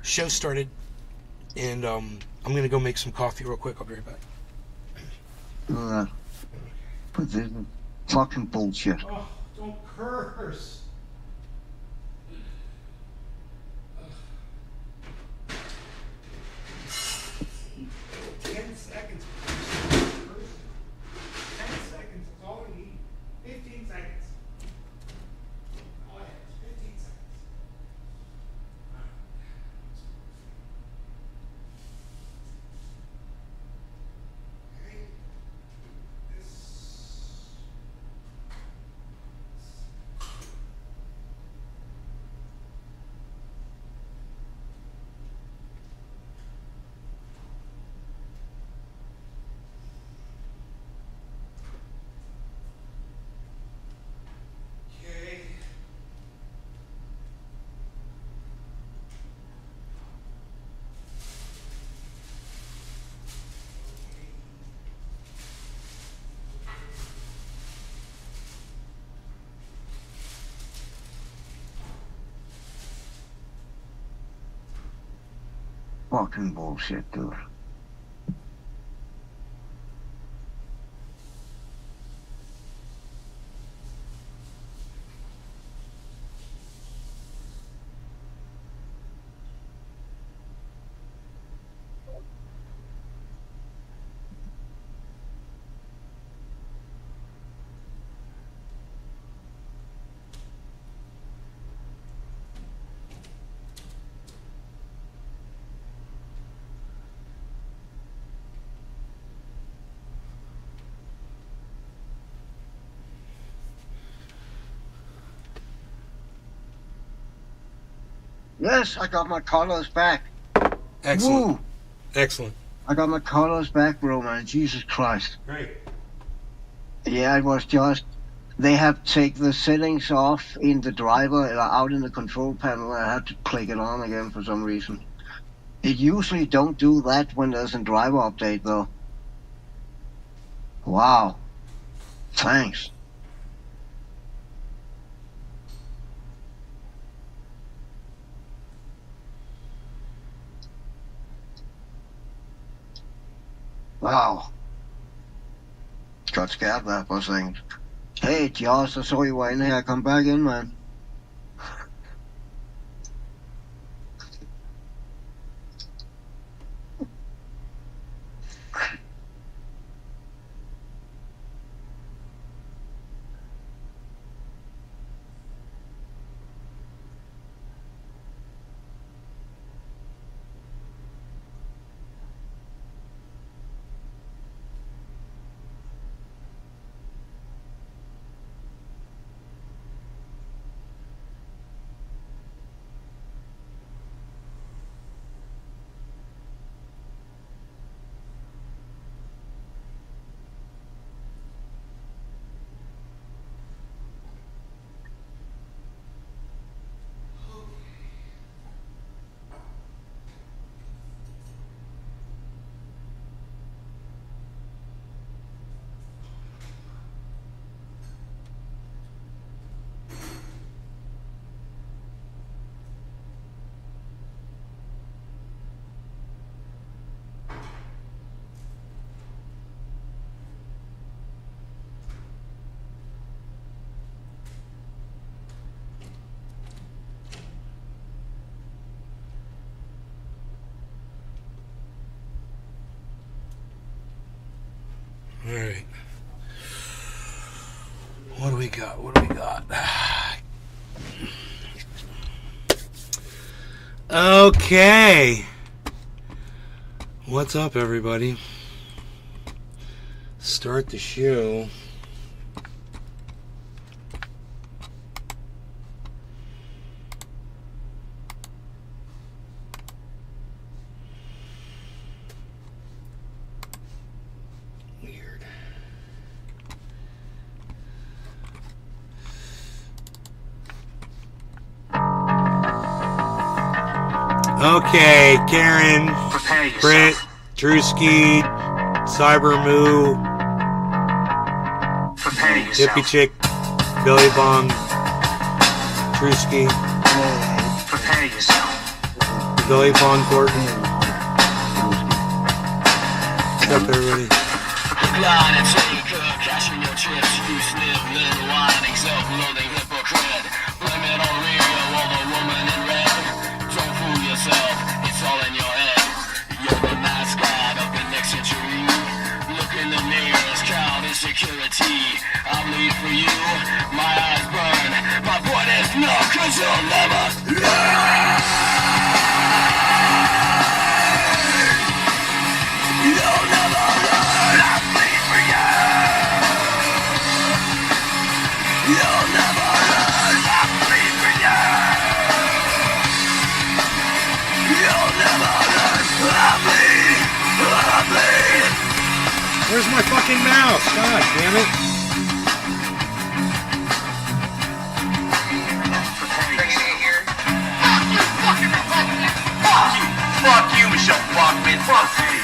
show started, and I'm gonna go make some coffee real quick. I'll be right back. But this is fucking bullshit. Oh, don't curse. 10 seconds. 10 seconds is all we need. 15 seconds. All I have is 15 seconds. Okay. This. Okay. Fucking bullshit, dude. Yes, I got my colors back. Excellent. Woo! Excellent. I got my colors back, bro, man. Jesus Christ. Great. Yeah, it was just... They have to take the settings off in the driver, out in the control panel. I had to click it on again for some reason. It usually don't do that when there's a driver update, though. Wow. Thanks. Wow. Got scared there for a second. Hey, Josh, I saw you were in here. Come back in, man. All right. What do we got? What do we got? Okay. What's up, everybody? Start the show. Weird. Okay, Karen, Britt, Drewski, Cybermoo, Hippie Chick, Billy Bong, Drewski. Prepare yourself. Billy Bond Thornton. What's up, everybody? Line and take, cashing your chips. You sniff, little whining, self-loathing hypocrite. Blame it on Rio or the woman in red. Don't fool yourself, it's all in your head. You're the mascot of the next century. Look in the mirrors, count insecurity. I bleed for you, my eyes burn. My point is no, cause you'll never learn. You'll never learn. I bleed for you. You'll never learn. I bleed for you. You'll never learn. I bleed. Where's my fucking mouse? God damn it. Fuck you, Michelle Bachman. Fuck you.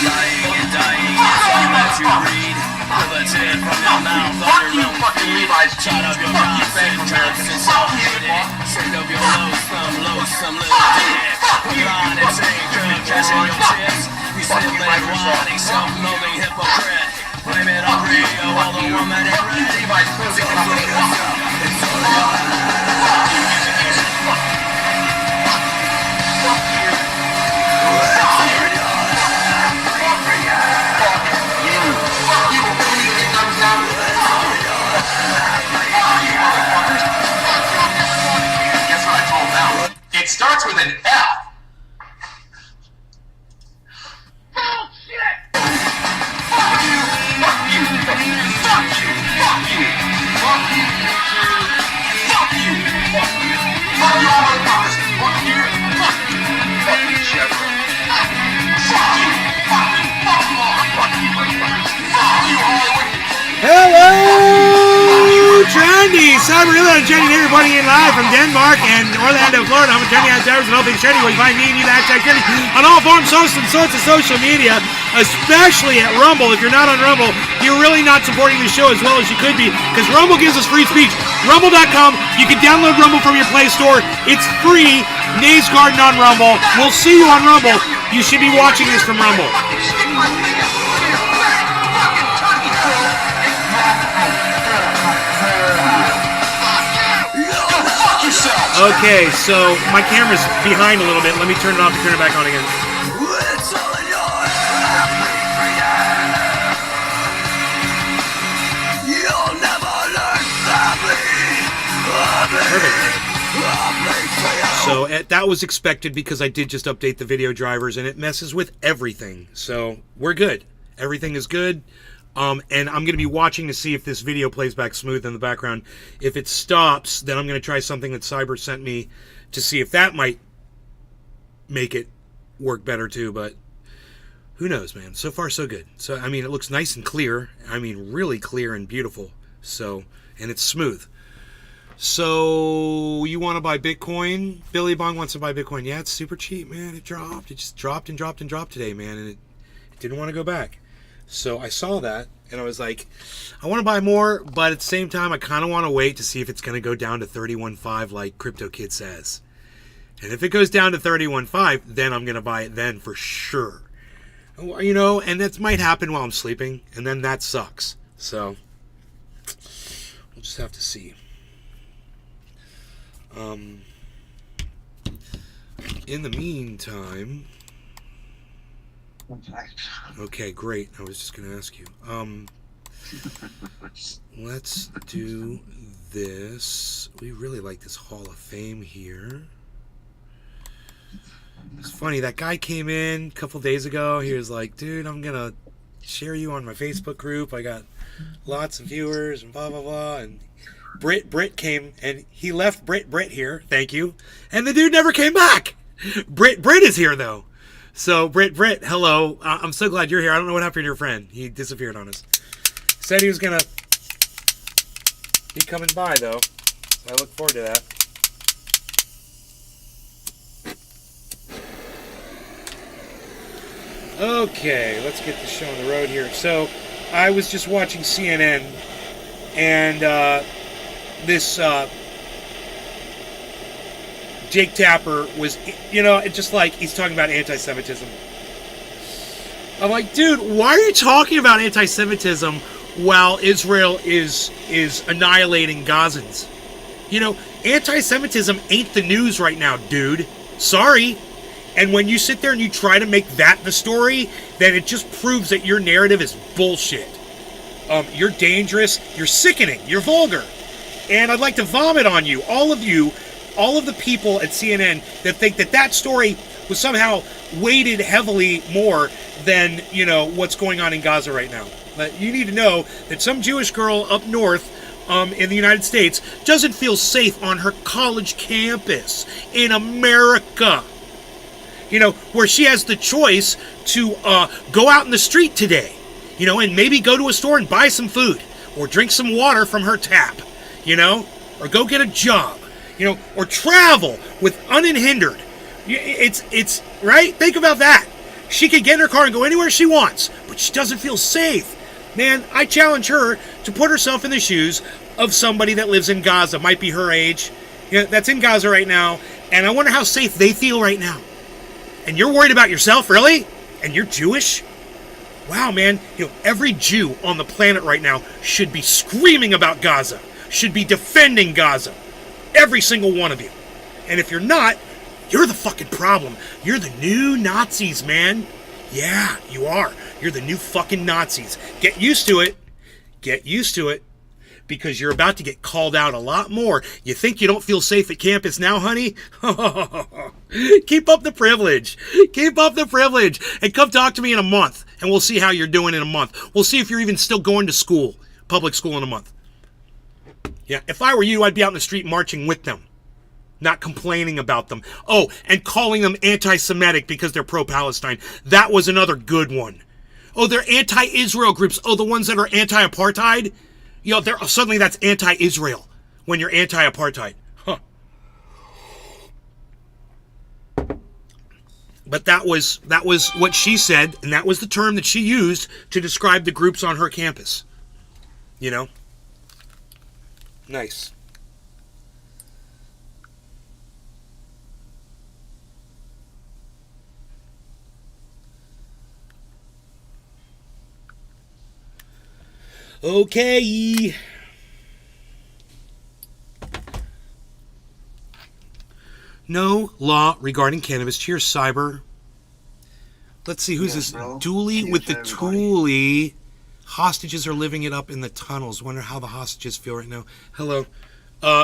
Lying and dying is all that you read. Pull a tear from your mouth. Fuck you, fucking Levi's. Shut up your mouth and drugs and self-hating. Send up your loathsome little dick. Line and take, cashing your chips. You still ain't whining, self-loathing hypocrite. Blame it on Rio or the woman in red. Levi's closing up with yourself. It's all right. It starts with an F. Bullshit! Fuck you! Fuck you! Fuck you! Fuck you! Fuck you! Fuck you! Fuck you! Fuck you! Fuck you all motherfuckers! Fuck you! Fuck you! Fuck you, Chevron! Fuck you! Fuck you! Fuck you all! Fuck you, motherfuckers! Fuck you, Hollywood! Hello, Trendy! Cyber Reload, Trendy, everybody in live from Denmark and Orlando, Florida. I'm Trendy on Towers and all things Trendy. Where you find me, the hashtag Trendy, on all forms, hosts, and sorts of social media, especially at Rumble. If you're not on Rumble, you're really not supporting the show as well as you could be, because Rumble gives us free speech. Rumble.com, you can download Rumble from your Play Store. It's free. Nays Garden on Rumble. We'll see you on Rumble. You should be watching this from Rumble. Okay, so my camera's behind a little bit. Let me turn it off and turn it back on again. Perfect. So that was expected because I did just update the video drivers and it messes with everything. So we're good. Everything is good. And I'm going to be watching to see if this video plays back smooth in the background. If it stops, then I'm going to try something that Cyber sent me to see if that might make it work better too. But who knows, man? So far, so good. So, I mean, it looks nice and clear. I mean, really clear and beautiful. So, and it's smooth. So, you want to buy Bitcoin? Billy Bong wants to buy Bitcoin. Yeah, it's super cheap, man. It dropped. It just dropped and dropped and dropped today, man. And it didn't want to go back. So I saw that, and I was like, I want to buy more, but at the same time, I kind of want to wait to see if it's going to go down to 31.5 like Crypto Kid says. And if it goes down to 31.5, then I'm going to buy it then for sure. You know, and that might happen while I'm sleeping, and then that sucks. So we'll just have to see. In the meantime... Okay, great. I was just going to ask you. Let's do this. We really like this Hall of Fame here. It's funny, that guy came in a couple days ago. He was like, dude, I'm going to share you on my Facebook group. I got lots of viewers and blah, blah, blah. And Brit came, and he left Brit here. Thank you. And the dude never came back. Brit is here, though. So, Brit, hello. I'm so glad you're here. I don't know what happened to your friend. He disappeared on us. Said he was going to be coming by, though. So I look forward to that. Okay, let's get the show on the road here. So, I was just watching CNN, and this Jake Tapper was, it's just like he's talking about anti-Semitism. I'm like, dude, why are you talking about anti-Semitism while Israel is annihilating Gazans? Anti-Semitism ain't the news right now, dude. Sorry. And when you sit there and you try to make that the story, then it just proves that your narrative is bullshit. You're dangerous, you're sickening, you're vulgar. And I'd like to vomit on you, all of the people at CNN that think that story was somehow weighted heavily more than, what's going on in Gaza right now. But you need to know that some Jewish girl up north in the United States doesn't feel safe on her college campus in America. Where she has the choice to go out in the street today, and maybe go to a store and buy some food or drink some water from her tap, or go get a job, or travel with unhindered. It's right. Think about that. She could get in her car and go anywhere she wants, but she doesn't feel safe. Man, I challenge her to put herself in the shoes of somebody that lives in Gaza, might be her age, that's in Gaza right now, and I wonder how safe they feel right now. And you're worried about yourself, really? And you're Jewish? Wow, man, every Jew on the planet right now should be screaming about Gaza, should be defending Gaza. Every single one of you. And if you're not, you're the fucking problem. You're the new Nazis, man. Yeah, you are. You're the new fucking Nazis. Get used to it. Get used to it. Because you're about to get called out a lot more. You think you don't feel safe at campus now, honey? Keep up the privilege. Keep up the privilege. And come talk to me in a month. And we'll see how you're doing in a month. We'll see if you're even still going to school. Public school in a month. Yeah, if I were you, I'd be out in the street marching with them. Not complaining about them. Oh, and calling them anti-Semitic because they're pro-Palestine. That was another good one. Oh, they're anti-Israel groups. Oh, the ones that are anti-apartheid? Suddenly that's anti-Israel when you're anti-apartheid. Huh. But that was what she said, and that was the term that she used to describe the groups on her campus. Nice. Okay. No law regarding cannabis. Cheers, Cyber. Let's see, who's this? Bro. Dooley Cheers, with the everybody. Toolie. Hostages are living it up in the tunnels. Wonder how the hostages feel right now. Hello.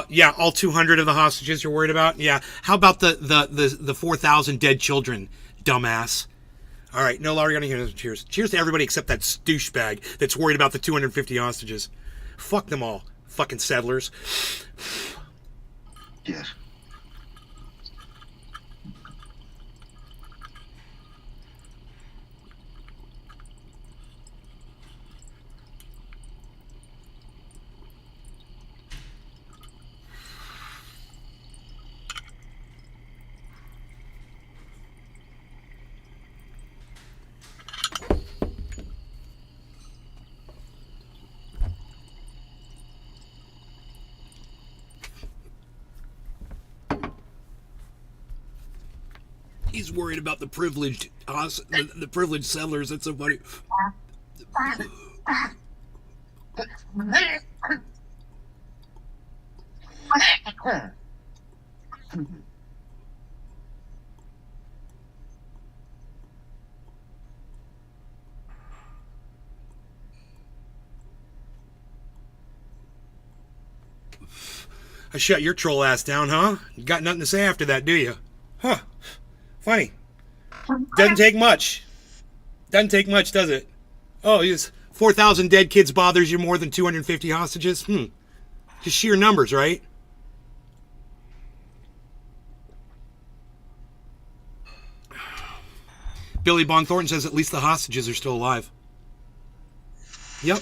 Yeah, all 200 of the hostages you're worried about? Yeah. How about the 4,000 dead children, dumbass? All right, no law regarding cannabis. Cheers. Cheers to everybody except that douchebag that's worried about the 250 hostages. Fuck them all. Fucking settlers. Yes. He's worried about the privileged settlers. That's so funny. I shut your troll ass down, huh? You got nothing to say after that, do you? Huh. Funny. Doesn't take much. Doesn't take much, does it? Oh, 4,000 dead kids bothers you more than 250 hostages? Just sheer numbers, right? Billy Bong Thornton says at least the hostages are still alive. Yep.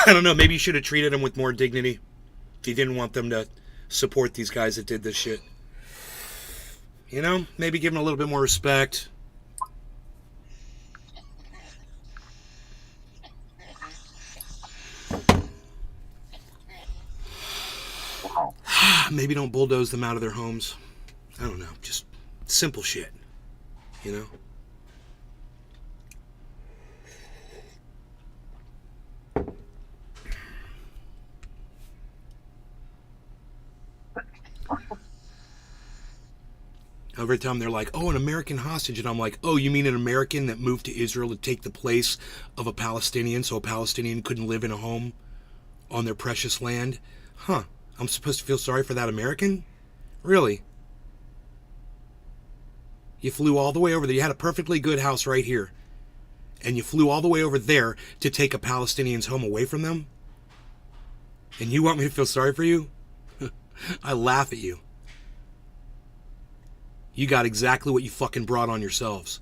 I don't know, maybe you should have treated them with more dignity. You didn't want them to support these guys that did this shit. Maybe give them a little bit more respect. Maybe don't bulldoze them out of their homes. I don't know. Just simple shit. You know? Every time they're like, oh, an American hostage. And I'm like, oh, you mean an American that moved to Israel to take the place of a Palestinian so a Palestinian couldn't live in a home on their precious land? Huh. I'm supposed to feel sorry for that American? Really? You flew all the way over there. You had a perfectly good house right here. And you flew all the way over there to take a Palestinian's home away from them? And you want me to feel sorry for you? I laugh at you. You got exactly what you fucking brought on yourselves.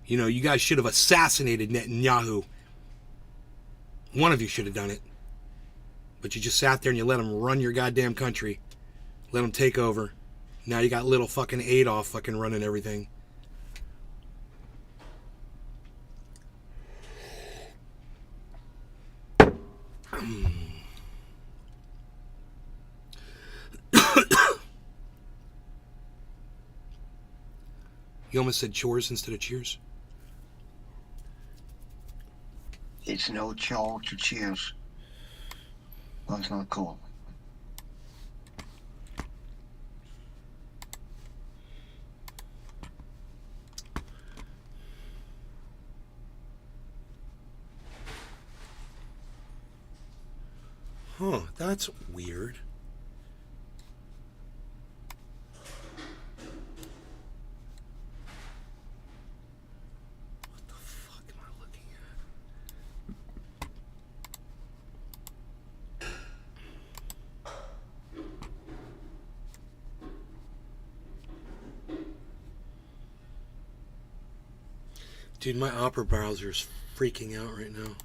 You know, you guys should have assassinated Netanyahu. One of you should have done it. But you just sat there and you let him run your goddamn country. Let him take over. Now you got little fucking Adolf fucking running everything. You almost said chores instead of cheers. It's no chore to cheers. That's not cool. Huh, that's weird. What the fuck am I looking at? Dude, my Opera browser's freaking out right now.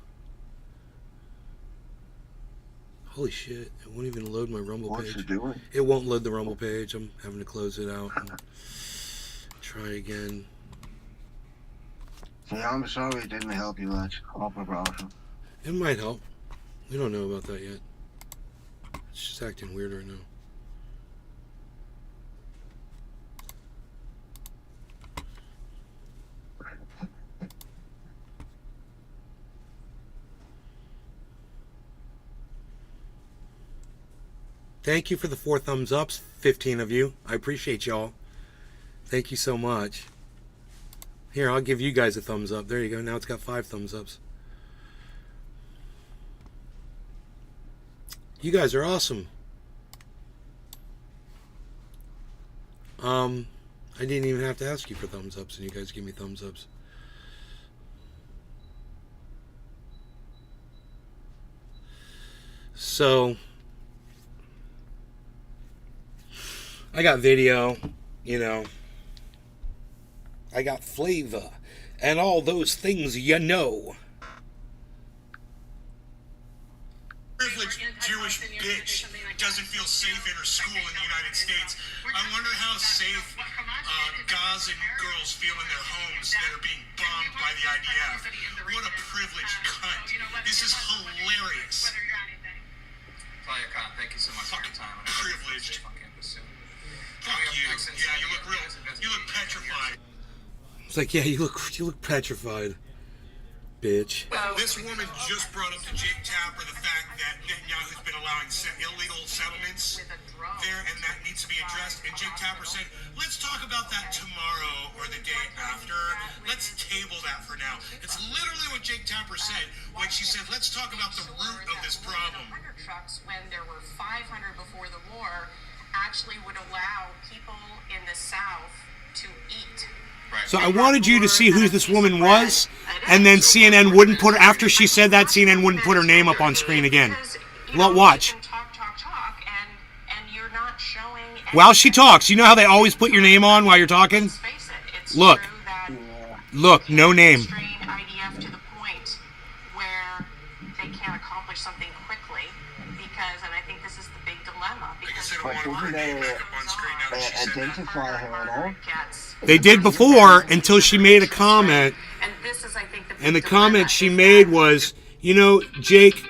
Holy shit, it won't even load my Rumble page. What's it doing? It won't load the Rumble page. I'm having to close it out and try again. Yeah, I'm sorry it didn't help you much. Opera browser. It might help. We don't know about that yet. It's just acting weird right now. Thank you for the 4 thumbs ups, 15 of you. I appreciate y'all. Thank you so much. Here, I'll give you guys a thumbs up. There you go. Now it's got 5 thumbs ups. You guys are awesome. I didn't even have to ask you for thumbs ups, and you guys give me thumbs ups. So I got video, you know. I got flavor and all those things you know. Privileged Jewish bitch doesn't feel safe in her school in the United States. I wonder how safe Gazan girls feel in their homes that are being bombed by the IDF. What a privileged cunt. This is hilarious. Talia Khan, thank you so much for your time. Privileged. Fuck you. Yeah, you look petrified. It's like, yeah, you look petrified, bitch. This woman just brought up to Jake Tapper the fact that Netanyahu's been allowing illegal settlements there, and that needs to be addressed. And Jake Tapper said, let's talk about that tomorrow or the day after. Let's table that for now. It's literally what Jake Tapper said when she said, let's talk about the root of this problem. Trucks, when there were 500 before the war, actually would allow people in the South to eat. So I wanted you to see who this woman was, and then CNN wouldn't put her, after she said that, CNN wouldn't put her name up on screen again. Watch. While she talks, you know how they always put your name on while you're talking? Look. Look, no name. IDF to the point where they can't accomplish something quickly because, and I think this is the big dilemma, because But didn't they identify her at all? They did before until she made a comment. And this is, I think, the big And the dilemma comment she is made that- was, you know, Jake,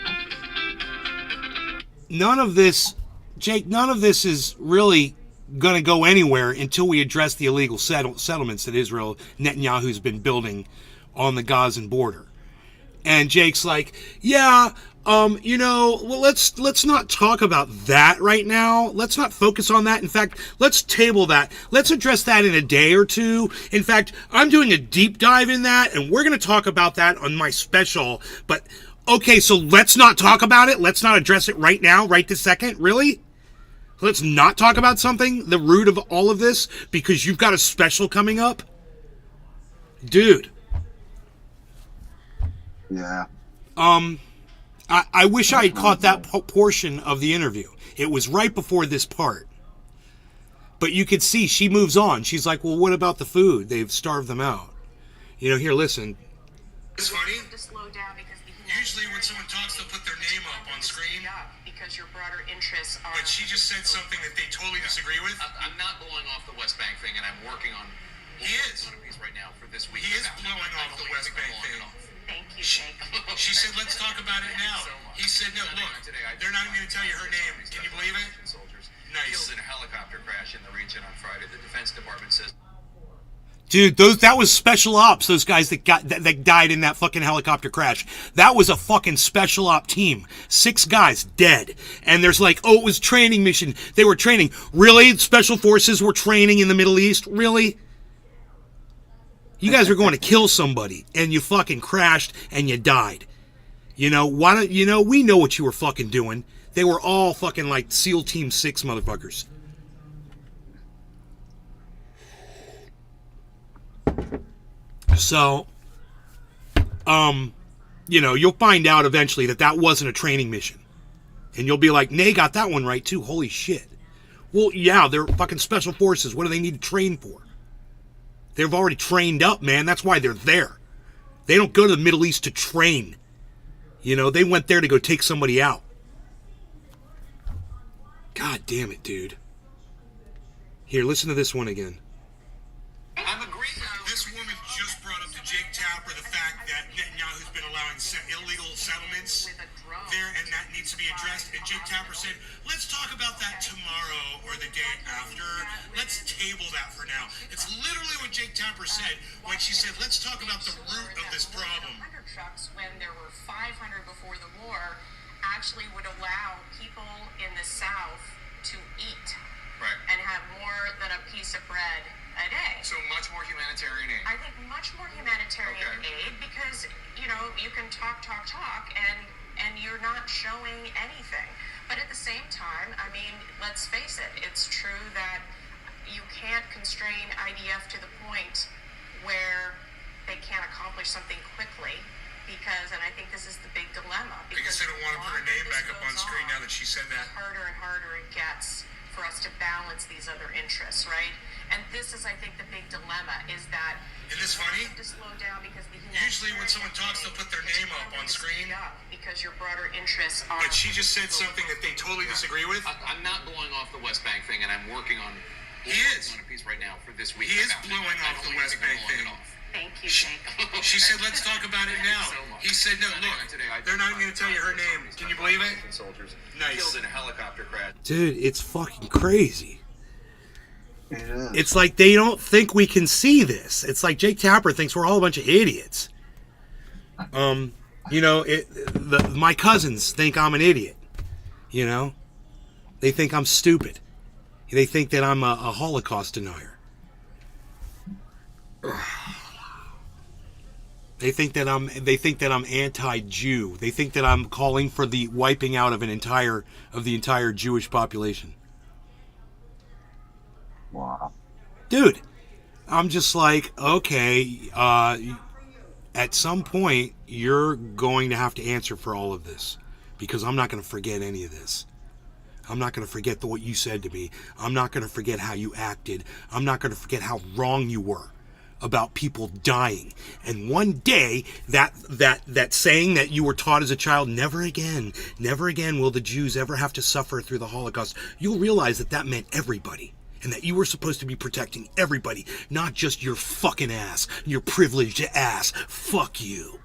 none of this Jake, none of this is really going to go anywhere until we address the illegal settlements that Israel, Netanyahu's been building on the Gazan border. And Jake's like, yeah, well, let's not talk about that right now. Let's not focus on that. In fact, let's table that. Let's address that in a day or two. In fact, I'm doing a deep dive in that, and we're going to talk about that on my special. But, okay, so let's not talk about it? Let's not address it right now, right this second? Really? Let's not talk about something, the root of all of this, because you've got a special coming up? Dude. Yeah. I wish I had caught that portion of the interview. It was right before this part. But you could see she moves on. She's like, well, what about the food? They've starved them out. Here, listen. It's funny. To slow down because the Usually when someone talks, they'll put their name up on screen. Because your broader interests are. But she just said something that they totally disagree with. I'm not blowing off the West Bank thing, and I'm working on He is. one of these right now for this week. He is blowing off the West Bank thing. Thank you, Jake. She said, let's talk about it now. He said, no, look, they're not even going to tell you her name. Can you believe it? Soldiers Nice. killed in a helicopter crash in the region on Friday. The Defense Department says. Dude, that was special ops, those guys that died in that fucking helicopter crash. That was a fucking special op team. 6 guys dead. And there's like, oh, it was training mission. They were training. Really? Special forces were training in the Middle East? Really? You guys were going to kill somebody, and you fucking crashed, and you died. Why don't, we know what you were fucking doing. They were all fucking like SEAL Team 6 motherfuckers. So, you'll find out eventually that wasn't a training mission. And you'll be like, Nay got that one right too. Holy shit. Well, yeah, they're fucking special forces. What do they need to train for? They've already trained up, man. That's why they're there. They don't go to the Middle East to train. They went there to go take somebody out. God damn it, dude. Here, listen to this one again. I'm agreeing. This woman just brought up to Jake Tapper the fact that Netanyahu's been allowing illegal settlements there, and that needs to be addressed. And Jake Tapper said, let's talk about that tomorrow or the day after. Let's table that for now. It's literally what Jake Tapper said when she said, let's talk about the root of this problem. 100 trucks, when there were 500 before the war, actually would allow people in the South to eat and have more than a piece of bread a day. So much more humanitarian aid. I think much more humanitarian aid because, you can talk, and you're not showing anything. But at the same time, I mean, let's face it, it's true that you can't constrain IDF to the point where they can't accomplish something quickly because, and I think this is the big dilemma. I guess they don't want to put her name back up on screen now that she said that. The harder and harder it gets for us to balance these other interests, right? And this is, I think, the big dilemma is that Isn't this funny? to slow down because the Usually when someone talks, they'll put their name up on screen. because your broader interests are. But she just said something that they totally disagree with. I'm not blowing off the West Bank thing, and I'm working on. He is. On a piece right now for this week. He is blowing off the West Bank thing. Thank you, Jake. She said, let's talk about it now. He said, no, look, they're not even going to tell you her name. Can you believe it? Soldiers Nice. killed in a helicopter crash. Dude, it's fucking crazy. It is. It's like they don't think we can see this. It's like Jake Tapper thinks we're all a bunch of idiots. My cousins think I'm an idiot. They think I'm stupid. They think that I'm a Holocaust denier. They think that I'm anti-Jew. They think that I'm calling for the wiping out of the entire Jewish population. Wow. Dude, I'm just like, okay, at some point, you're going to have to answer for all of this. Because I'm not going to forget any of this. I'm not going to forget what you said to me. I'm not going to forget how you acted. I'm not going to forget how wrong you were about people dying. And one day, that saying that you were taught as a child, never again will the Jews ever have to suffer through the Holocaust, you'll realize that meant everybody. And that you were supposed to be protecting everybody, not just your fucking ass, your privileged ass. Fuck you.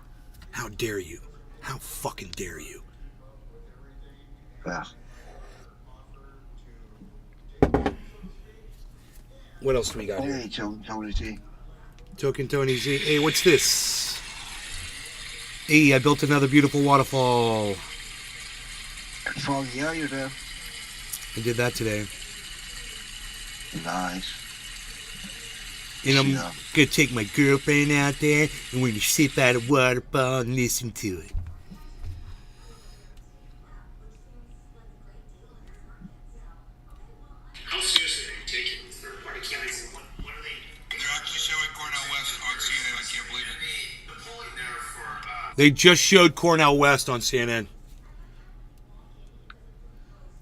How dare you? How fucking dare you? Yeah. What else do we got here? Hey, Tony Z. Token Tony Z. Hey, what's this? Hey, I built another beautiful waterfall. Frog, yeah, you're there. I did that today. Nice. And I'm Yeah. gonna take my girlfriend out there and we're gonna sit by the waterfall and listen to it. How seriously are you taking these third-party candidates? And what are they? They're actually showing Cornell West on CNN. I can't believe it. The polling there for They just showed Cornell West on CNN.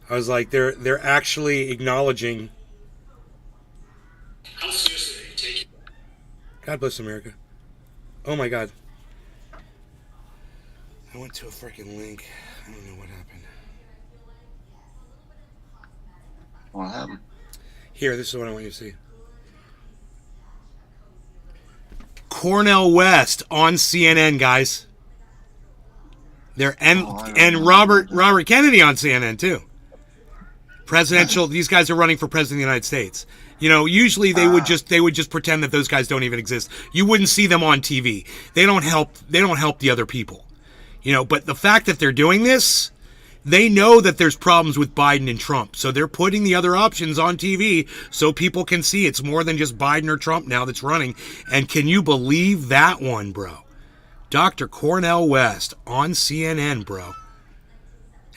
I was like, they're actually acknowledging. how seriously are you taking? God bless America. Oh my God. I went to a freaking link. I don't know what happened. What happened? Here, this is what I want you to see. Cornell West on CNN, guys. They're and Robert Kennedy on CNN too. Presidential. These guys are running for president of the United States. You know, usually they would just pretend that those guys don't even exist. You wouldn't see them on TV. They don't help the other people. You know, but the fact that they're doing this, they know that there's problems with Biden and Trump. So they're putting the other options on TV so people can see it's more than just Biden or Trump now that's running. And can you believe that one, bro? Dr. Cornell West on CNN, bro.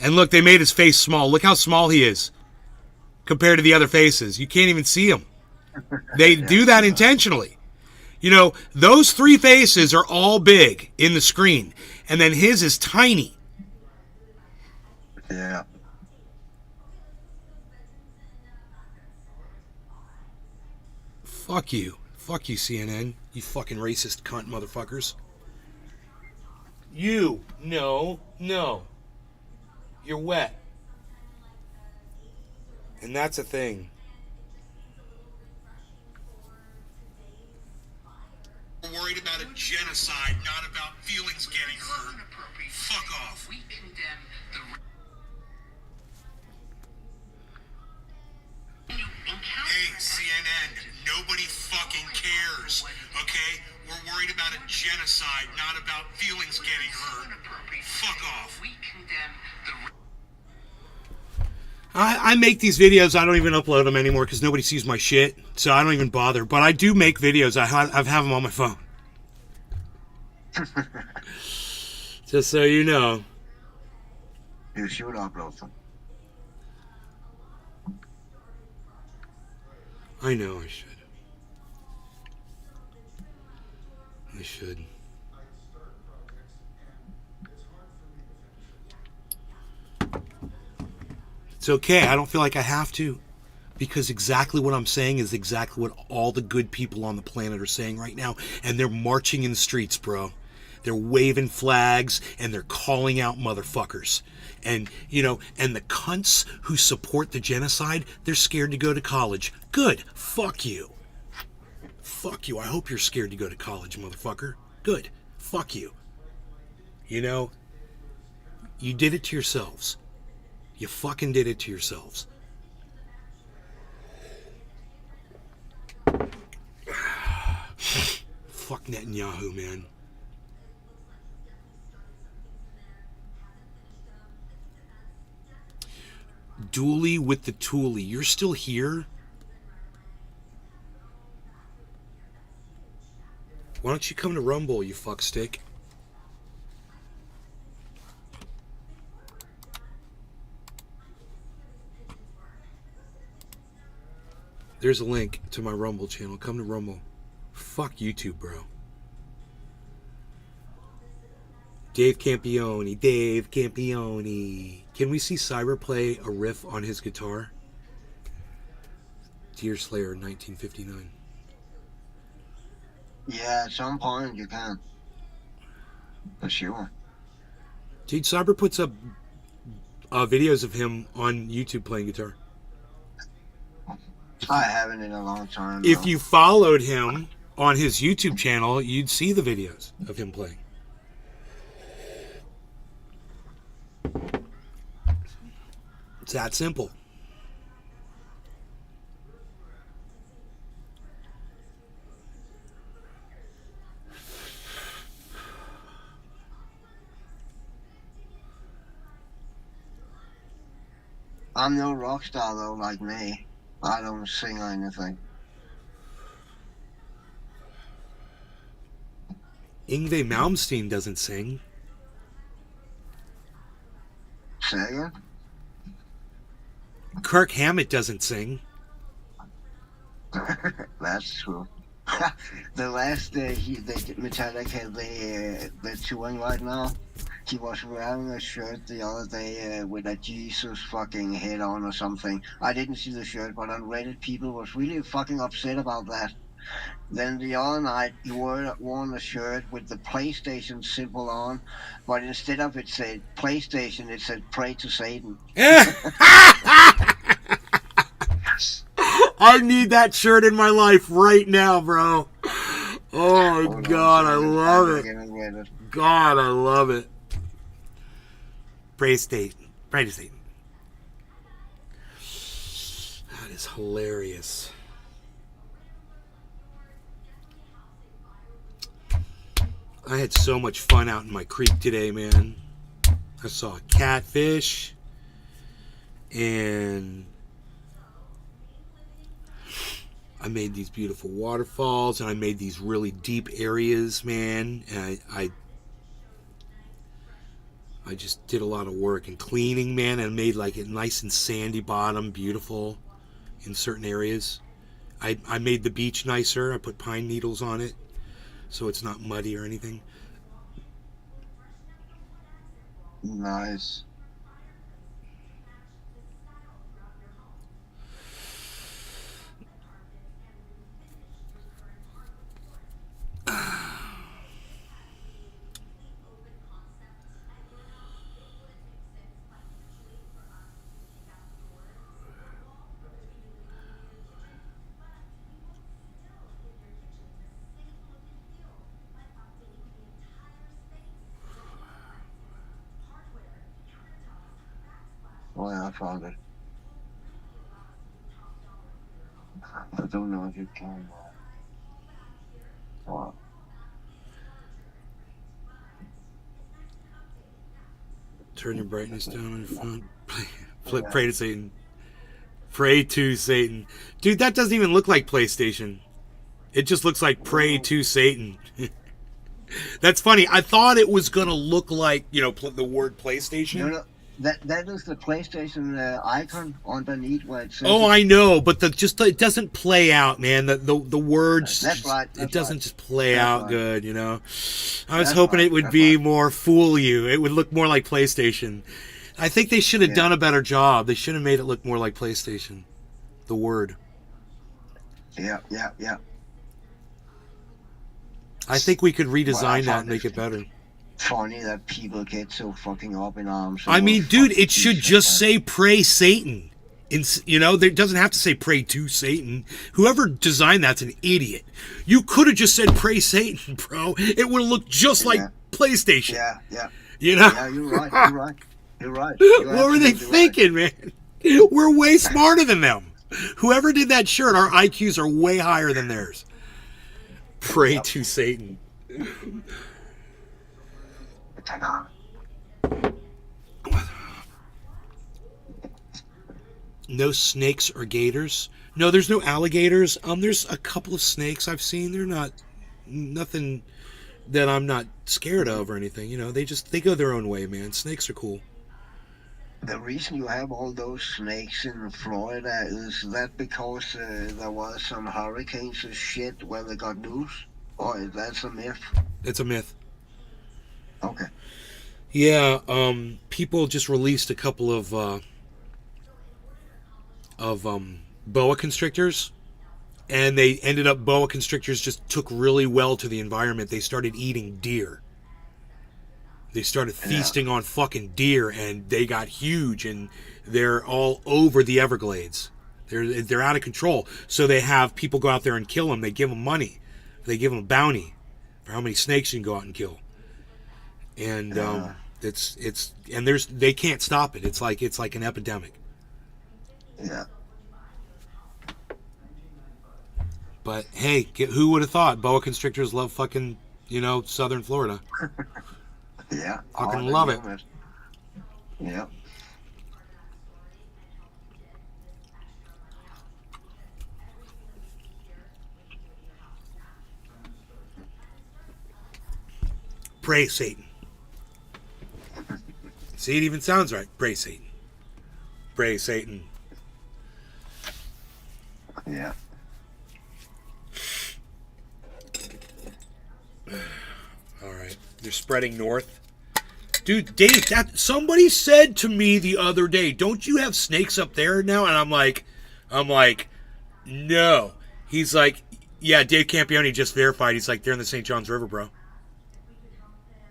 And look, they made his face small. Look how small he is compared to the other faces. You can't even see him. They do that intentionally. You know, those three faces are all big in the screen, and then his is tiny. Yeah. Fuck you. Fuck you, CNN. You fucking racist cunt motherfuckers. You. No. You're wet. And that's a thing. We're worried about a genocide, not about feelings getting hurt. Fuck off. We condemn the Hey, CNN, nobody fucking cares, okay? We're worried about a genocide, not about feelings getting hurt. Fuck off. we condemn the I make these videos. I don't even upload them anymore because nobody sees my shit. So I don't even bother. But I do make videos. I have them on my phone. Just so you know. You should upload them. I know I should. I should. It's okay. I don't feel like I have to. Because exactly what I'm saying is exactly what all the good people on the planet are saying right now. And they're marching in the streets, bro. They're waving flags and they're calling out motherfuckers. And, you know, and the cunts who support the genocide, they're scared to go to college. Good. Fuck you. Fuck you. I hope you're scared to go to college, motherfucker. Good. Fuck you. You know, you did it to yourselves. You fucking did it to yourselves. Fuck Netanyahu, man. Dooley with the Toolie. You're still here? Why don't you come to Rumble, you fuckstick? There's a link to my Rumble channel. Come to Rumble. Fuck YouTube, bro. Dave Campione. Dave Campione. Can we see Cyber play a riff on his guitar? Deer Slayer, 1959. Yeah, at some point you can. For sure. Dude, Cyber puts up videos of him on YouTube playing guitar. I haven't in a long time. If though. you followed him on his YouTube channel, you'd see the videos of him playing. It's that simple. I'm no rock star though, like me. I don't sing or anything. Yngwie Malmsteen doesn't sing. Say again? Kirk Hammett doesn't sing. That's true. The last Metallica, they're touring right now. He was wearing a shirt the other day with a Jesus fucking head on or something. I didn't see the shirt, but on Reddit people was really fucking upset about that. Then the other night he worn a shirt with the PlayStation symbol on, but instead of it said PlayStation, it said "Pray to Satan." I need that shirt in my life right now, bro. Oh, God, I love it. God, I love it. Praise Satan. Pray to Satan. That is hilarious. I had so much fun out in my creek today, man. I saw a catfish, and I made these beautiful waterfalls, and I made these really deep areas, man. And I just did a lot of work and cleaning, man, and made like a nice and sandy bottom, beautiful in certain areas. I made the beach nicer. I put pine needles on it so it's not muddy or anything. Nice. Oh yeah, I found it. I don't know if you can. Wow. Turn your brightness down on your phone. Pray to Satan. Pray to Satan. Dude, that doesn't even look like PlayStation. It just looks like Pray to Satan. That's funny. I thought it was going to look like, the word PlayStation. No, that is the PlayStation icon underneath where it says. Oh, I know, but it doesn't play out, man. The words. That's right. It doesn't just play out good, I was hoping it would be more fool you. It would look more like PlayStation. I think they should have done a better job. They should have made it look more like PlayStation. The word. Yeah. I think we could redesign that and make it better. Funny that people get so fucking up in arms. I mean, dude, it should just say "Pray Satan." It doesn't have to say "Pray to Satan." Whoever designed that's an idiot. You could have just said "Pray Satan," bro. It would have looked just like PlayStation. Yeah. Yeah, you're right. What were they thinking, man? We're way smarter than them. Whoever did that shirt, our IQs are way higher than theirs. Pray to Satan. No snakes or gators. No, there's no alligators. There's a couple of snakes I've seen. They're not nothing that I'm not scared of or anything. They go their own way, man. Snakes are cool. The reason you have all those snakes in Florida is that because there was some hurricanes and shit where they got loose, or that's a myth? It's a myth. Okay. Yeah, people just released a couple of boa constrictors, and boa constrictors just took really well to the environment. They started eating deer. They started feasting on fucking deer, and they got huge, and they're all over the Everglades. They're out of control. So they have people go out there and kill them. They give them money. They give them a bounty for how many snakes you can go out and kill. And they can't stop it. It's like an epidemic. Yeah. But hey, who would have thought boa constrictors love fucking southern Florida? Yeah. Fucking love it. Yeah. Pray Satan. See, it even sounds right. Pray Satan. Pray Satan. Yeah. All right. They're spreading north. Dude, Dave, that somebody said to me the other day, "Don't you have snakes up there now?" And I'm like, no. He's like, yeah, Dave Campione just verified. He's like, they're in the St. Johns River, bro.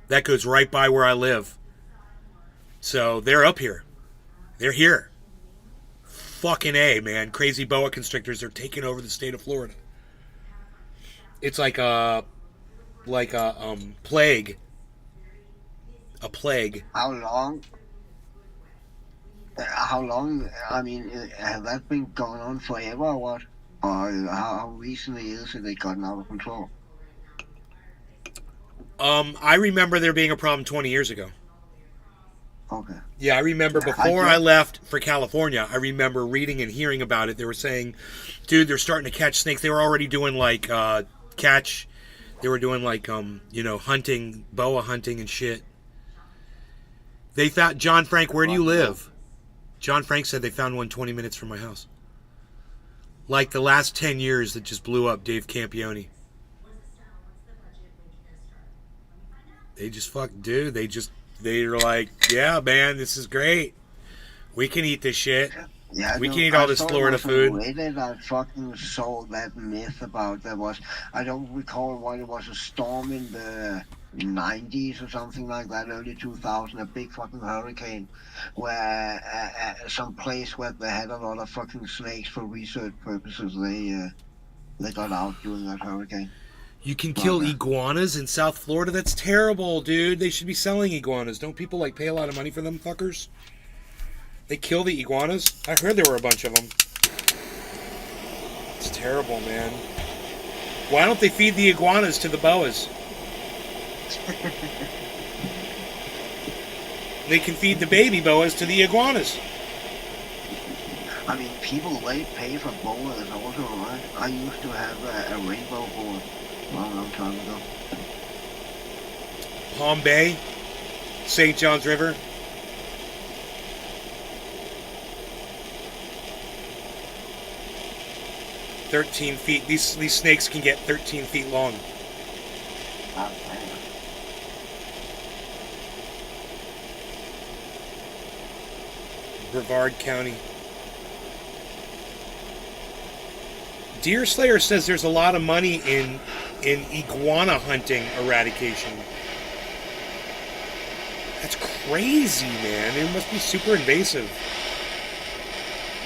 That goes right by where I live. So they're up here. They're here. Fucking A, man. Crazy boa constrictors are taking over the state of Florida. It's like a plague. A plague. How long? How long? I mean, has that been going on forever or what? Or how recently is it they gotten out of control? I remember there being a problem 20 years ago. Okay. Yeah, I remember before I left for California, I remember reading and hearing about it. They were saying, dude, they're starting to catch snakes. They were already doing like they were doing like hunting, boa hunting and shit. They thought, John Frank, where do you live? John Frank said they found one 20 minutes from my house. Like the last 10 years that just blew up Dave Campione. They just dude. They're like, yeah, man, this is great. We can eat this shit. Yeah, we can eat all this Florida food. I fucking saw that myth about I don't recall what it was, a storm in the 90s or something like that, early 2000, a big fucking hurricane, where some place where they had a lot of fucking snakes for research purposes, they got out during that hurricane. You can kill iguanas in South Florida? That's terrible, dude. They should be selling iguanas. Don't people pay a lot of money for them fuckers? They kill the iguanas? I heard there were a bunch of them. It's terrible, man. Why don't they feed the iguanas to the boas? They can feed the baby boas to the iguanas. I mean, people pay for boas also, right? I used to have a rainbow boa a long time ago. Palm Bay, St. Johns River. "13 feet. These snakes can get 13 feet long." Brevard County. Deer Slayer says there's a lot of money in iguana hunting eradication. That's crazy, man. It must be super invasive.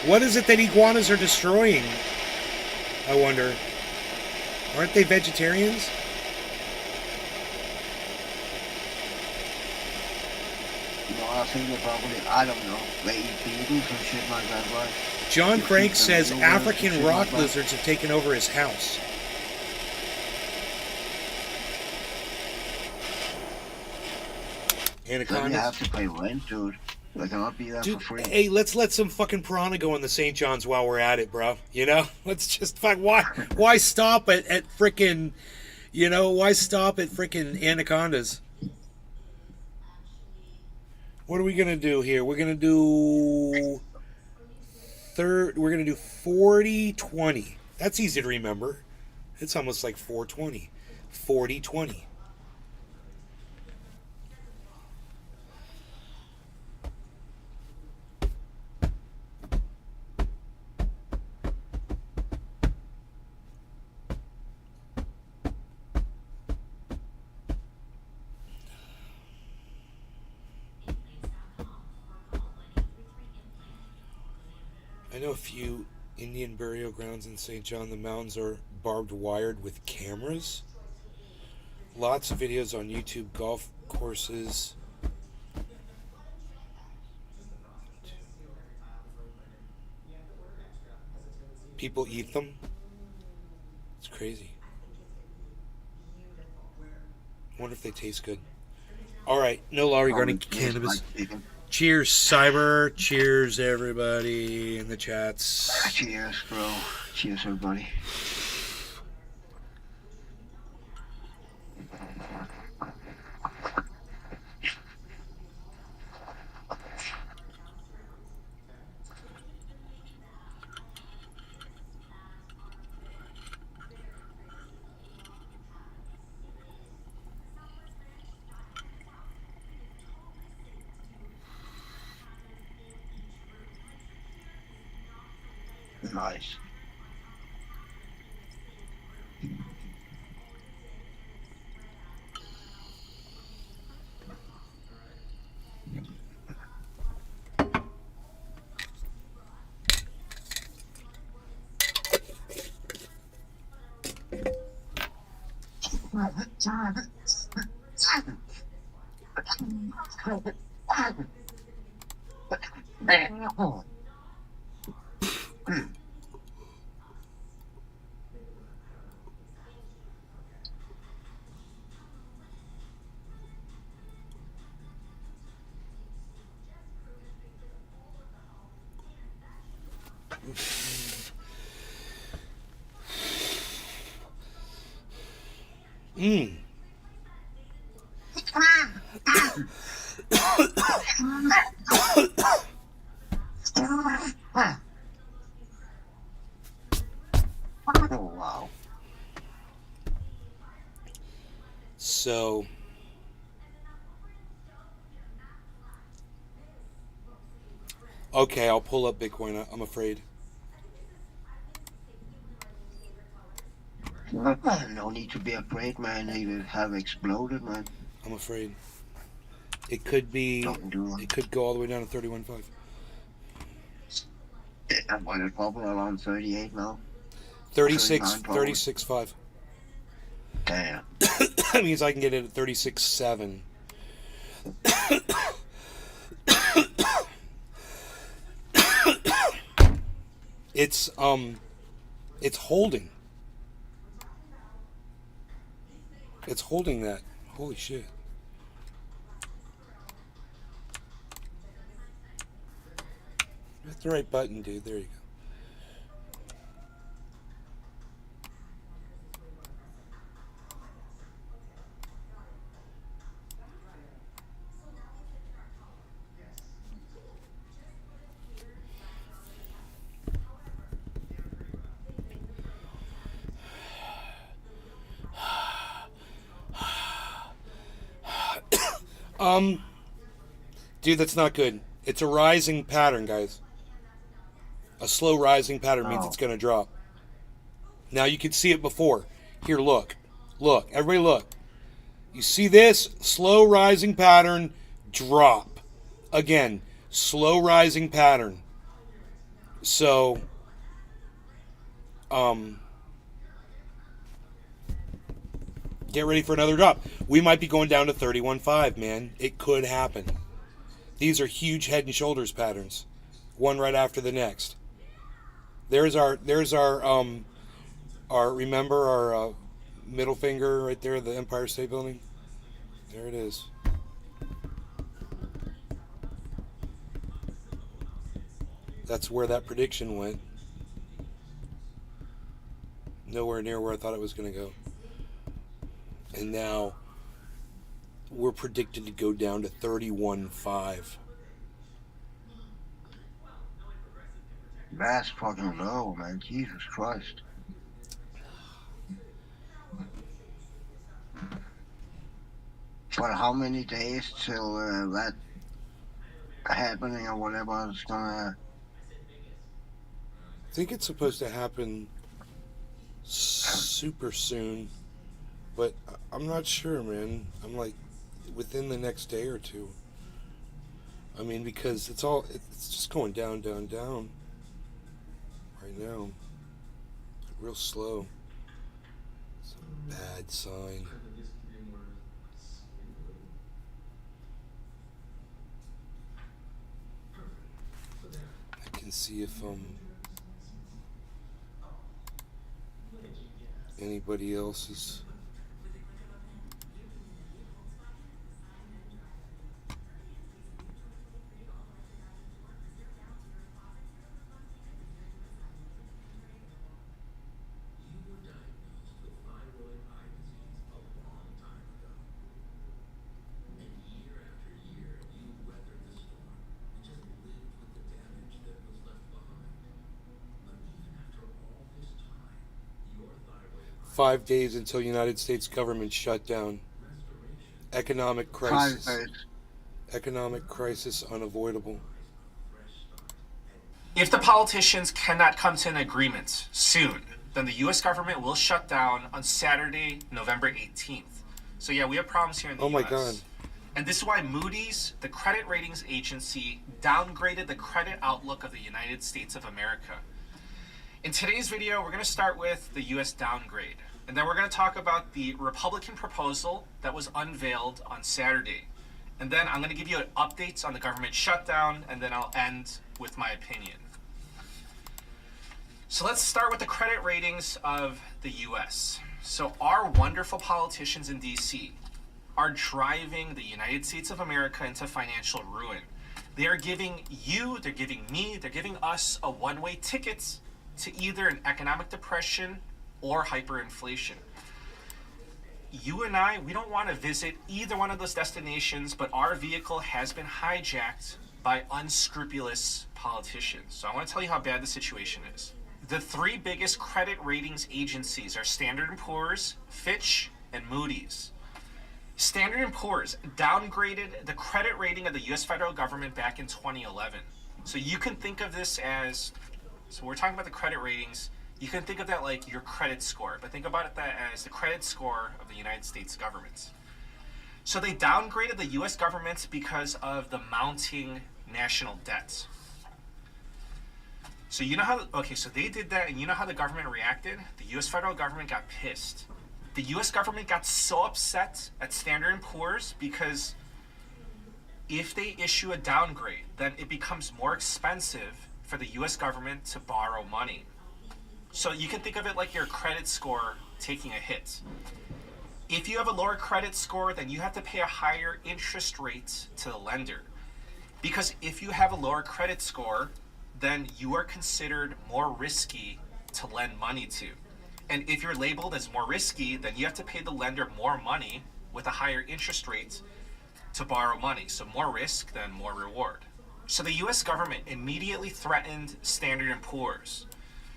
What is it that iguanas are destroying? I wonder. Aren't they vegetarians? No, I think they're probably, I don't know, they eat beetles and shit like that, right? John Frank says African rock lizards have taken over his house. Anacondas? Then you have to pay rent, dude. They cannot be there for free. Hey, let's let some fucking piranha go in the St. John's while we're at it, bro. Let's just why stop at frickin', why stop at frickin' anacondas? What are we gonna do here? We're gonna do 40-20. That's easy to remember. It's almost like 420. 40-20. I know a few Indian burial grounds in St. John. The mountains are barbed wired with cameras. Lots of videos on YouTube, golf courses. People eat them. It's crazy. Wonder if they taste good. All right, no law regarding cannabis. Cheers, Cyber. Cheers, everybody in the chats. Cheers, bro. Cheers, everybody. Nice. Mmm. Oh, wow. So, okay, I'll pull up Bitcoin. I'm afraid. No need to be afraid, man. They have exploded, man. I'm afraid. It could be. Don't do It could go all the way down to 31.5. it. Well, it's probably around 38 now. 36, 39 36.5. Damn. That means I can get it at 36.7. It's holding. It's holding that. Holy shit. Hit the right button, dude. There you go. Dude, that's not good. It's a rising pattern, guys. A slow rising pattern means it's going to drop. Now, you could see it before. Here, look. Look. Everybody look. You see this? Slow rising pattern, drop. Again, slow rising pattern. So, get ready for another drop. We might be going down to 31.5, man. It could happen. These are huge head and shoulders patterns, one right after the next. There's our remember our middle finger right there, the Empire State Building. There it is. That's where that prediction went. Nowhere near where I thought it was going to go. And now we're predicted to go down to 31.5. That's fucking low, man. Jesus Christ. But how many days till that happening or whatever is gonna... I think it's supposed to happen super soon, but I'm not sure, man. I'm like within the next day or two. I mean, because it's just going down, down, down right now. Real slow. It's a bad sign. I can see if anybody else is. "5 days until United States government shutdown. Economic crisis. Economic crisis unavoidable." If If the politicians cannot come to an agreement soon, then the U.S. government will shut down on Saturday, November 18th. So yeah, we have problems here in the U.S. Oh my God. And this is why Moody's, the credit ratings agency, downgraded the credit outlook of the United States of America. In today's video, we're going to start with the U.S. downgrade. And then we're going to talk about the Republican proposal that was unveiled on Saturday. And then I'm going to give you updates on the government shutdown, and then I'll end with my opinion. So let's start with the credit ratings of the U.S. So our wonderful politicians in D.C. are driving the United States of America into financial ruin. They are giving you, they're giving me, they're giving us a one-way ticket to either an economic depression or hyperinflation. You and I, we don't want to visit either one of those destinations, but our vehicle has been hijacked by unscrupulous politicians. So I want to tell you how bad the situation is. The three biggest credit ratings agencies are Standard & Poor's, Fitch, and Moody's. Standard & Poor's downgraded the credit rating of the U.S. federal government back in 2011. So you can think of this as, so we're talking about the credit ratings, you can think of that like your credit score, but think about it that as the credit score of the United States government. So they downgraded the U.S. government because of the mounting national debt. So you know how, okay, so they did that, and you know how the government reacted? The U.S. federal government got pissed. The U.S. government got so upset at Standard & Poor's because if they issue a downgrade, then it becomes more expensive for the U.S. government to borrow money. So you can think of it like your credit score taking a hit. If you have a lower credit score, then you have to pay a higher interest rate to the lender. Because if you have a lower credit score, then you are considered more risky to lend money to. And if you're labeled as more risky, then you have to pay the lender more money with a higher interest rate to borrow money. So more risk than more reward. So the US government immediately threatened Standard & Poor's.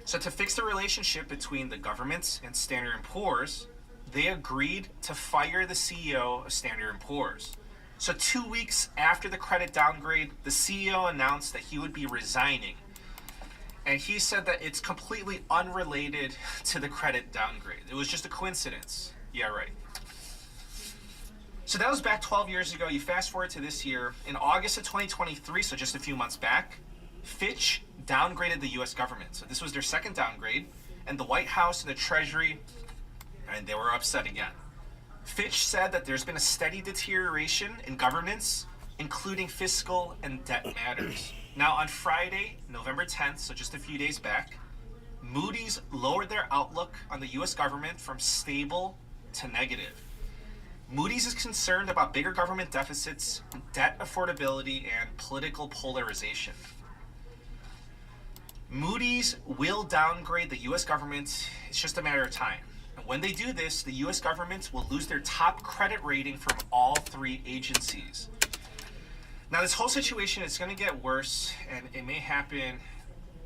So to fix the relationship between the government and Standard & Poor's, they agreed to fire the CEO of Standard & Poor's. So 2 weeks after the credit downgrade, the CEO announced that he would be resigning. And he said that it's completely unrelated to the credit downgrade. It was just a coincidence. Yeah, right. So that was back 12 years ago. You fast forward to this year. In August of 2023, so just a few months back, Fitch downgraded the U.S. government. So this was their second downgrade. And the White House and the Treasury, and they were upset again. Fitch said that there's been a steady deterioration in governance, including fiscal and debt matters. Now on Friday, November 10th, so just a few days back, Moody's lowered their outlook on the U.S. government from stable to negative. Moody's is concerned about bigger government deficits, debt affordability, and political polarization. Moody's will downgrade the U.S. government. It's just a matter of time. And when they do this, the U.S. government will lose their top credit rating from all three agencies. Now, this whole situation is going to get worse, and it may happen,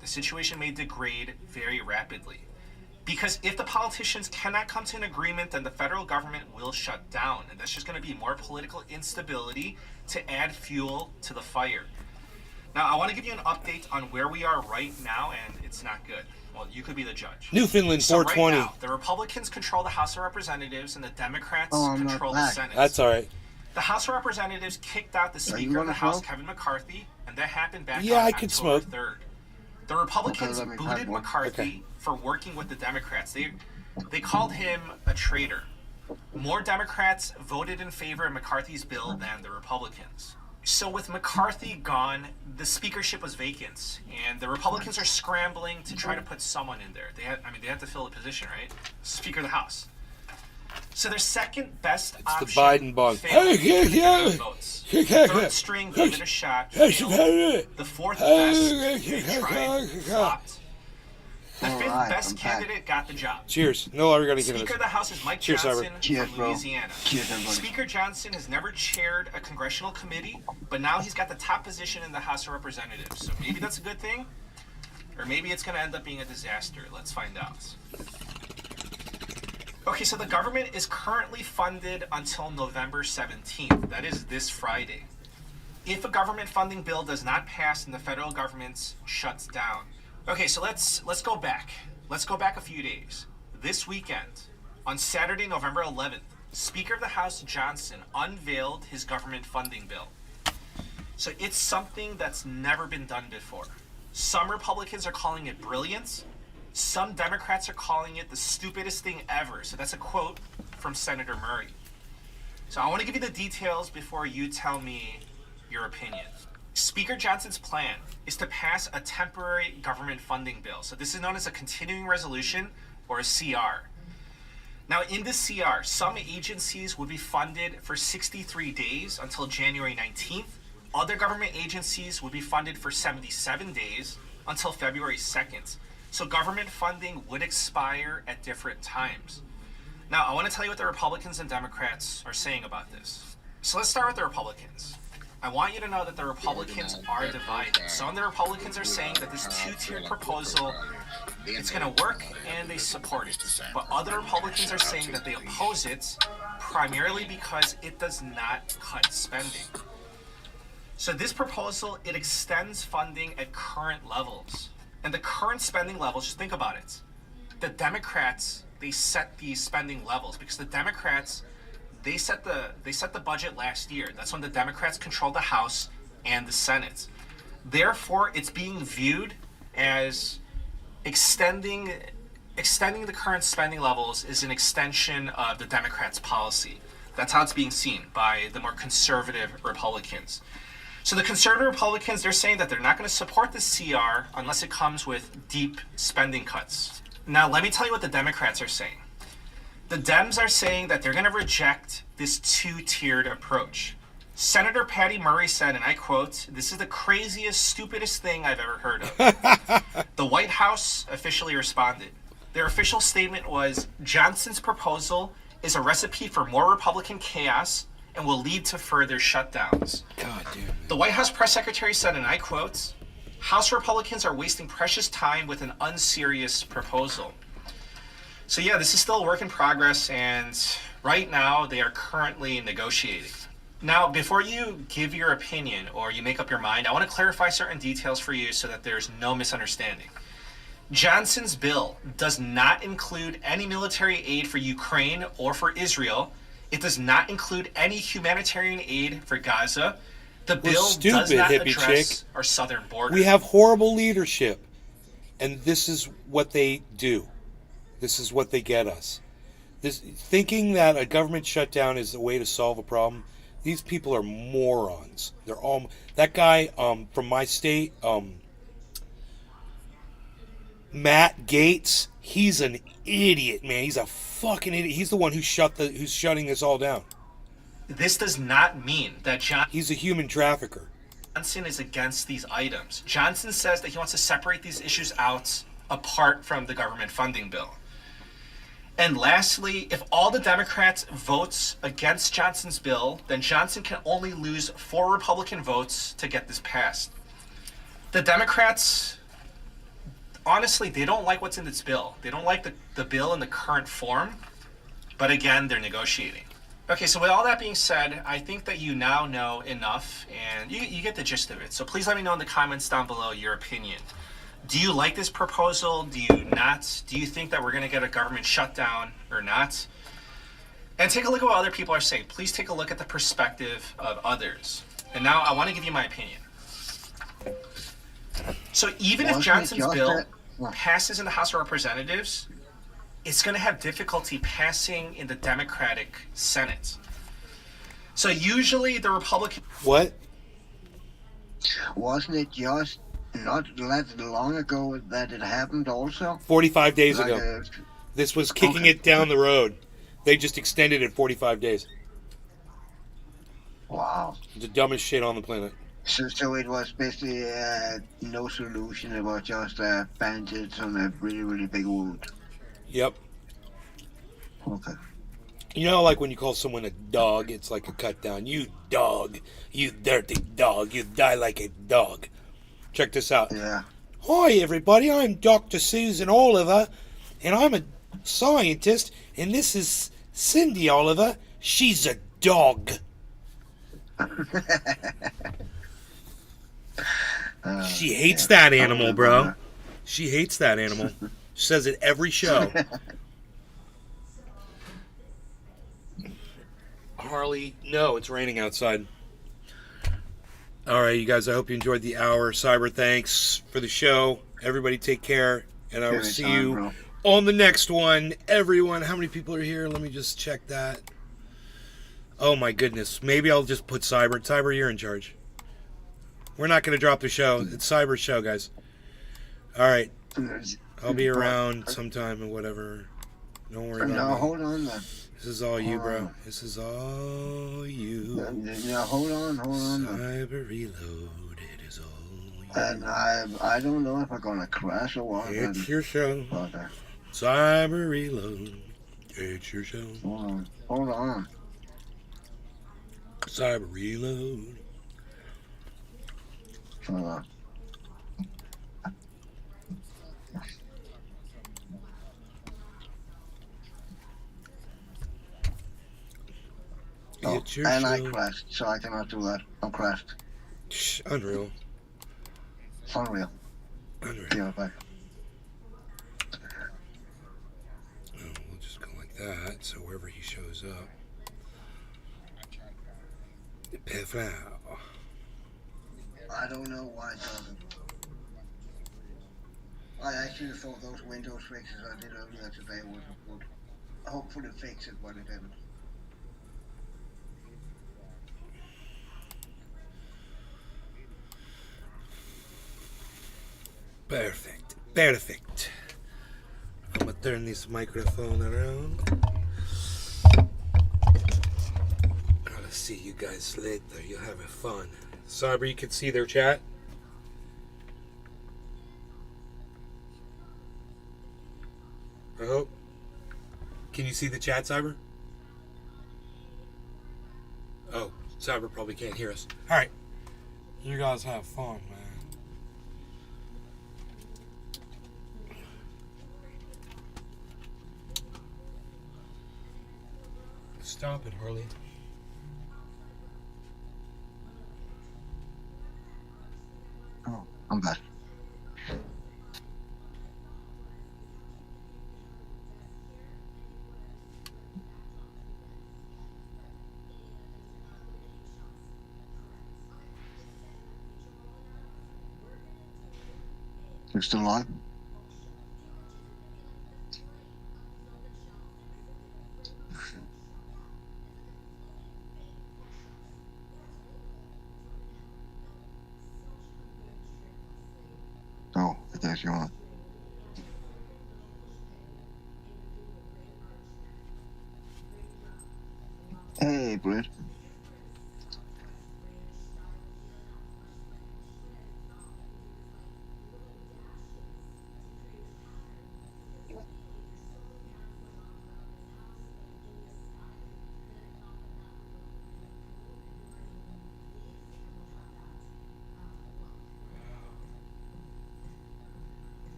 the situation may degrade very rapidly. Because if the politicians cannot come to an agreement, then the federal government will shut down. And that's just going to be more political instability to add fuel to the fire. Now, I want to give you an update on where we are right now, and it's not good. Well, you could be the judge. Newfoundland So 420. right now, the Republicans control the House of Representatives, and the Democrats control the Senate. That's all right. The House of Representatives kicked out the Speaker of the House, Kevin McCarthy, and that happened back on I could October smoke. 3rd. The Republicans Okay, let me booted have one. McCarthy for working with the Democrats. They called him a traitor. More Democrats voted in favor of McCarthy's bill than the Republicans. So with McCarthy gone, the speakership was vacant, and the Republicans are scrambling to try to put someone in there. They had to fill the position, right? Speaker of the House. So their second best option the Biden bond. failed to get votes. Third string gave it a shot, failed. The fourth best, they tried, flopped. The fifth best candidate got the job. Cheers. No longer going to get Speaker of the House is Mike Cheers, Johnson Cheers, from bro. Louisiana. Cheers, everybody. Speaker Johnson has never chaired a congressional committee, but now he's got the top position in the House of Representatives. So maybe that's a good thing, or maybe it's going to end up being a disaster. Let's find out. Okay, so the government is currently funded until November 17th. That is this Friday. if a government funding bill does not pass and the federal government shuts down. Okay, so let's go back. Let's go back a few days. This weekend, on Saturday, November 11th, Speaker of the House Johnson unveiled his government funding bill. So it's something that's never been done before. Some Republicans are calling it brilliant. Some Democrats are calling it the stupidest thing ever. So that's a quote from Senator Murray. So I want to give you the details before you tell me your opinion. Speaker Johnson's plan is to pass a temporary government funding bill. So this is known as a continuing resolution or a CR. Now in the CR, some agencies would be funded for 63 days until January 19th. Other government agencies would be funded for 77 days until February 2nd. So government funding would expire at different times. Now, I want to tell you what the Republicans and Democrats are saying about this. So let's start with the Republicans. I want you to know that the Republicans are divided. Some of the Republicans are saying that this two-tiered proposal, it's going to work and they support it. But other Republicans are saying that they oppose it primarily because it does not cut spending. So this proposal, it extends funding at current levels. And the current spending levels, just think about it. The Democrats, they set these spending levels because the Democrats, they set the budget last year. That's when the Democrats controlled the House and the Senate. Therefore, it's being viewed as extending the current spending levels is an extension of the Democrats' policy. That's how it's being seen by the more conservative Republicans. So the conservative Republicans, they're saying that they're not going to support the CR unless it comes with deep spending cuts. Now, let me tell you what the Democrats are saying. The Dems are saying that they're going to reject this two-tiered approach. Senator Patty Murray said, and I quote, "This is the craziest, stupidest thing I've ever heard of." The White House officially responded. Their official statement was, "Johnson's proposal is a recipe for more Republican chaos and will lead to further shutdowns." God damn. The White House press secretary said, and I quote, "House Republicans are wasting precious time with an unserious proposal." So yeah, this is still a work in progress, and right now they are currently negotiating. Now, before you give your opinion or you make up your mind, I want to clarify certain details for you so that there's no misunderstanding. Johnson's bill does not include any military aid for Ukraine or for Israel. It does not include any humanitarian aid for Gaza. The bill does not address our southern border. We have horrible leadership, and this is what they do. This is what they get us. This thinking that a government shutdown is the way to solve a problem. These people are morons. They're all that guy from my state, Matt Gaetz. He's an idiot, man. He's a fucking idiot. He's the one who's shutting this all down. This does not mean that He's a human trafficker. Johnson is against these items. Johnson says that he wants to separate these issues out apart from the government funding bill. And lastly, if all the Democrats votes against Johnson's bill, then Johnson can only lose 4 Republican votes to get this passed. The Democrats, honestly, they don't like what's in this bill. They don't like the bill in the current form, but again, they're negotiating. Okay, so with all that being said, I think that you now know enough, and you get the gist of it. So please let me know in the comments down below your opinion. Do you like this proposal? Do you not? Do you think that we're going to get a government shutdown or not? And take a look at what other people are saying. Please take a look at the perspective of others. And now I want to give you my opinion. So even if Johnson's bill passes in the House of Representatives, it's going to have difficulty passing in the Democratic Senate. So usually the Republican... What? Wasn't it just not that long ago that it happened also? 45 days ago. This was kicking it down the road. They just extended it 45 days. Wow. The dumbest shit on the planet. So it was basically no solution. It was just bandits on a really, really big wound. Yep. Okay. You know, like when you call someone a dog, it's like a cut down. You dog. You dirty dog. You die like a dog. Check this out. Yeah. Hi, everybody. I'm Dr. Susan Oliver, and I'm a scientist, and this is Cindy Oliver. She's a dog. She hates yeah, that animal, bro. She hates that animal. She says it every show. Harley, no, it's raining outside. All right, you guys, I hope you enjoyed the hour. Cyber, thanks for the show. Everybody take care, and I will see you on the next one. Everyone, how many people are here? Let me just check that. Oh, my goodness. Maybe I'll just put Cyber. Cyber, you're in charge. We're not going to drop the show. It's Cyber's show, guys. All right. I'll be around sometime and whatever. Don't worry about me. Hold on, then. This is all you, bro. This is all you. Yeah, hold on. Cyber Reload, it is all you. And I don't know if I'm gonna crash or what. It's your show. Cyber Reload, it's your show. Hold on. Cyber Reload. Hold on. Oh, and I crashed, so I cannot do that. I'm crashed. Unreal. Unreal. Yeah, back. Oh, we'll just go like that, so wherever he shows up. I don't know why it doesn't. I actually thought those Windows fixes I did earlier today would hopefully fix it, but it didn't. Perfect. I'm gonna turn this microphone around. I'll see you guys later. You'll have fun. Cyber, you can see their chat. I hope. Can you see the chat, Cyber? Oh, Cyber probably can't hear us. All right. You guys have fun, man. Stop it, Harley. Oh, I'm back. You're still on? Oh, I guess you're on. Hey, Britt.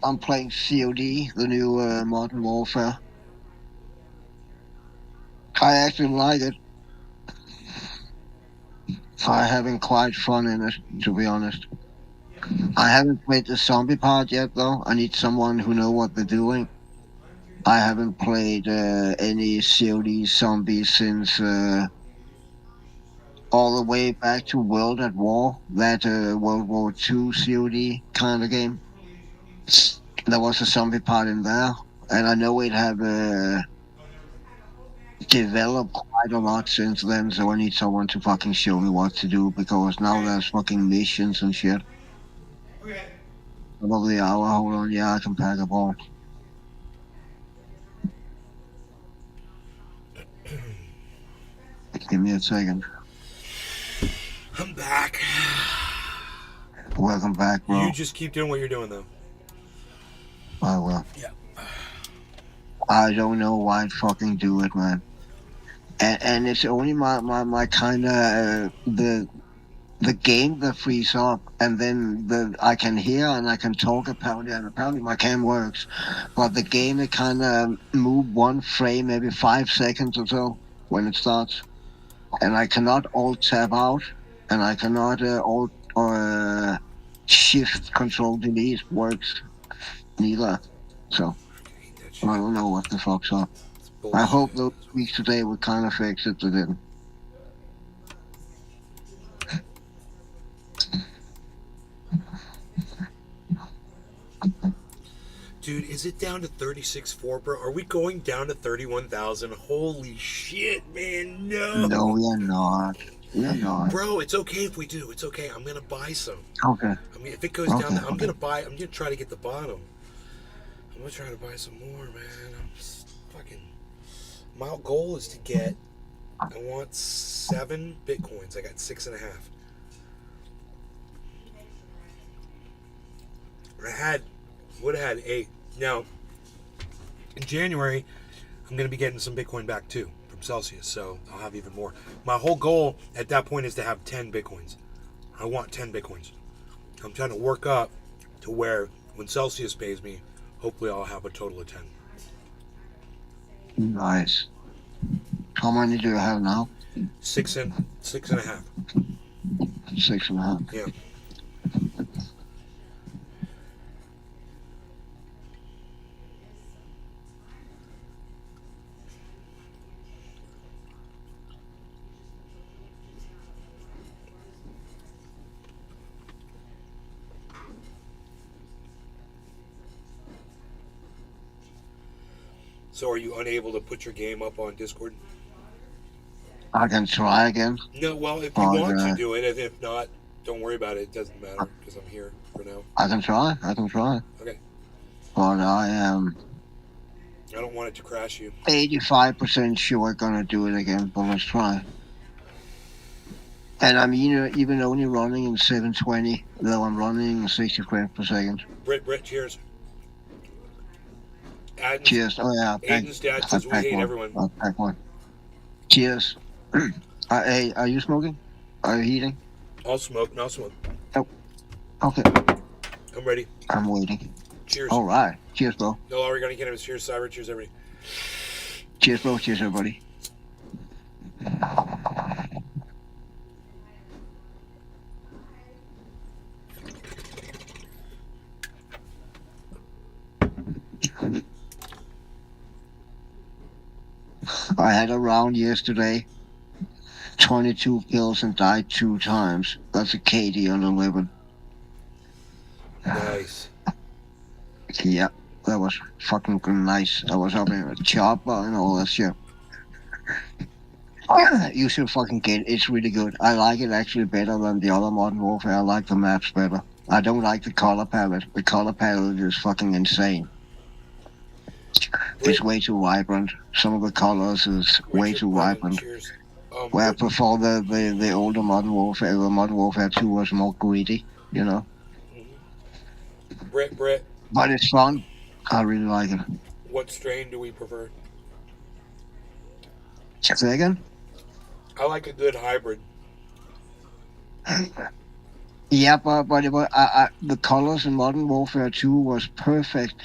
I'm playing COD, the new Modern Warfare. I actually like it. I'm having quite fun in it, to be honest. I haven't played the zombie part yet, though. I need someone who knows what they're doing. I haven't played any COD zombies since all the way back to World at War, that World War II COD kind of game. There was a zombie part in there, and I know it have developed quite a lot since then, so I need someone to fucking show me what to do, because now there's fucking missions and shit. Okay. top of the hour. Hold on, yeah, I can pack a ball. Give me a second. I'm back. Welcome back, bro. You just keep doing what you're doing, though. I will. Yeah. I don't know why I'd fucking do it, man. And it's only my kind of the game that frees up, and then I can hear and I can talk apparently, and apparently my cam works, but the game it kind of move one frame maybe 5 seconds or so when it starts, and I cannot alt tab out, and I cannot alt or shift control delete works neither. So I don't know what the fuck's up. I hope those weeks today would kind of fix it, but didn't. Dude, is it down to 36.4, bro? Are we going down to 31,000? Holy shit, man, no. No, we're not. We're not. Bro, it's okay if we do. It's okay. I'm going to buy some. Okay. I mean, if it goes down, I'm going to try to get the bottom. I'm going to try to buy some more, man. I'm just fucking... My goal is to get... I want 7 Bitcoins. I got 6.5. Would have had 8. Now, in January, I'm going to be getting some Bitcoin back too from Celsius, so I'll have even more. My whole goal at that point is to have 10 Bitcoins. I want 10 Bitcoins. I'm trying to work up to where when Celsius pays me, hopefully I'll have a total of 10. Nice. How many do you have now? 6.5. 6.5. Yeah. So are you unable to put your game up on Discord? I can try again. No, well, if you want to do it, and if not, don't worry about it. It doesn't matter because I'm here for now. I can try. Okay. But I am... I don't want it to crash you. 85% sure gonna do it again, but let's try. And I'm even only running in 720, though I'm running 60 frames per second. Britt, cheers. Cheers. Oh yeah. Aiden's dad says we hate everyone. I'll pack one. Cheers. Hey, are you smoking? Are you heating? I'll smoke. No, I'll smoke. Oh. Okay. I'm ready. I'm waiting. Cheers. All right. Cheers, bro. No, Oregon Cannabis. Cheers, Cyber. Cheers, everybody. Cheers, bro. Cheers, everybody. I had a round yesterday, 22 kills and died 2 times. That's a KD on 11. Nice. Yeah, that was fucking nice. I was up in a chopper and all that shit. You should fucking get it. It's really good. I like it actually better than the other Modern Warfare. I like the maps better. I don't like the color palette. The color palette is fucking insane. It's way too vibrant. Some of the colors is way too vibrant. Where I prefer the older Modern Warfare. The Modern Warfare 2 was more gritty, you know. Brett. But it's fun. I really like it. What strain do we prefer? Say again? I like a good hybrid. Yeah, but the colors in Modern Warfare 2 was perfect.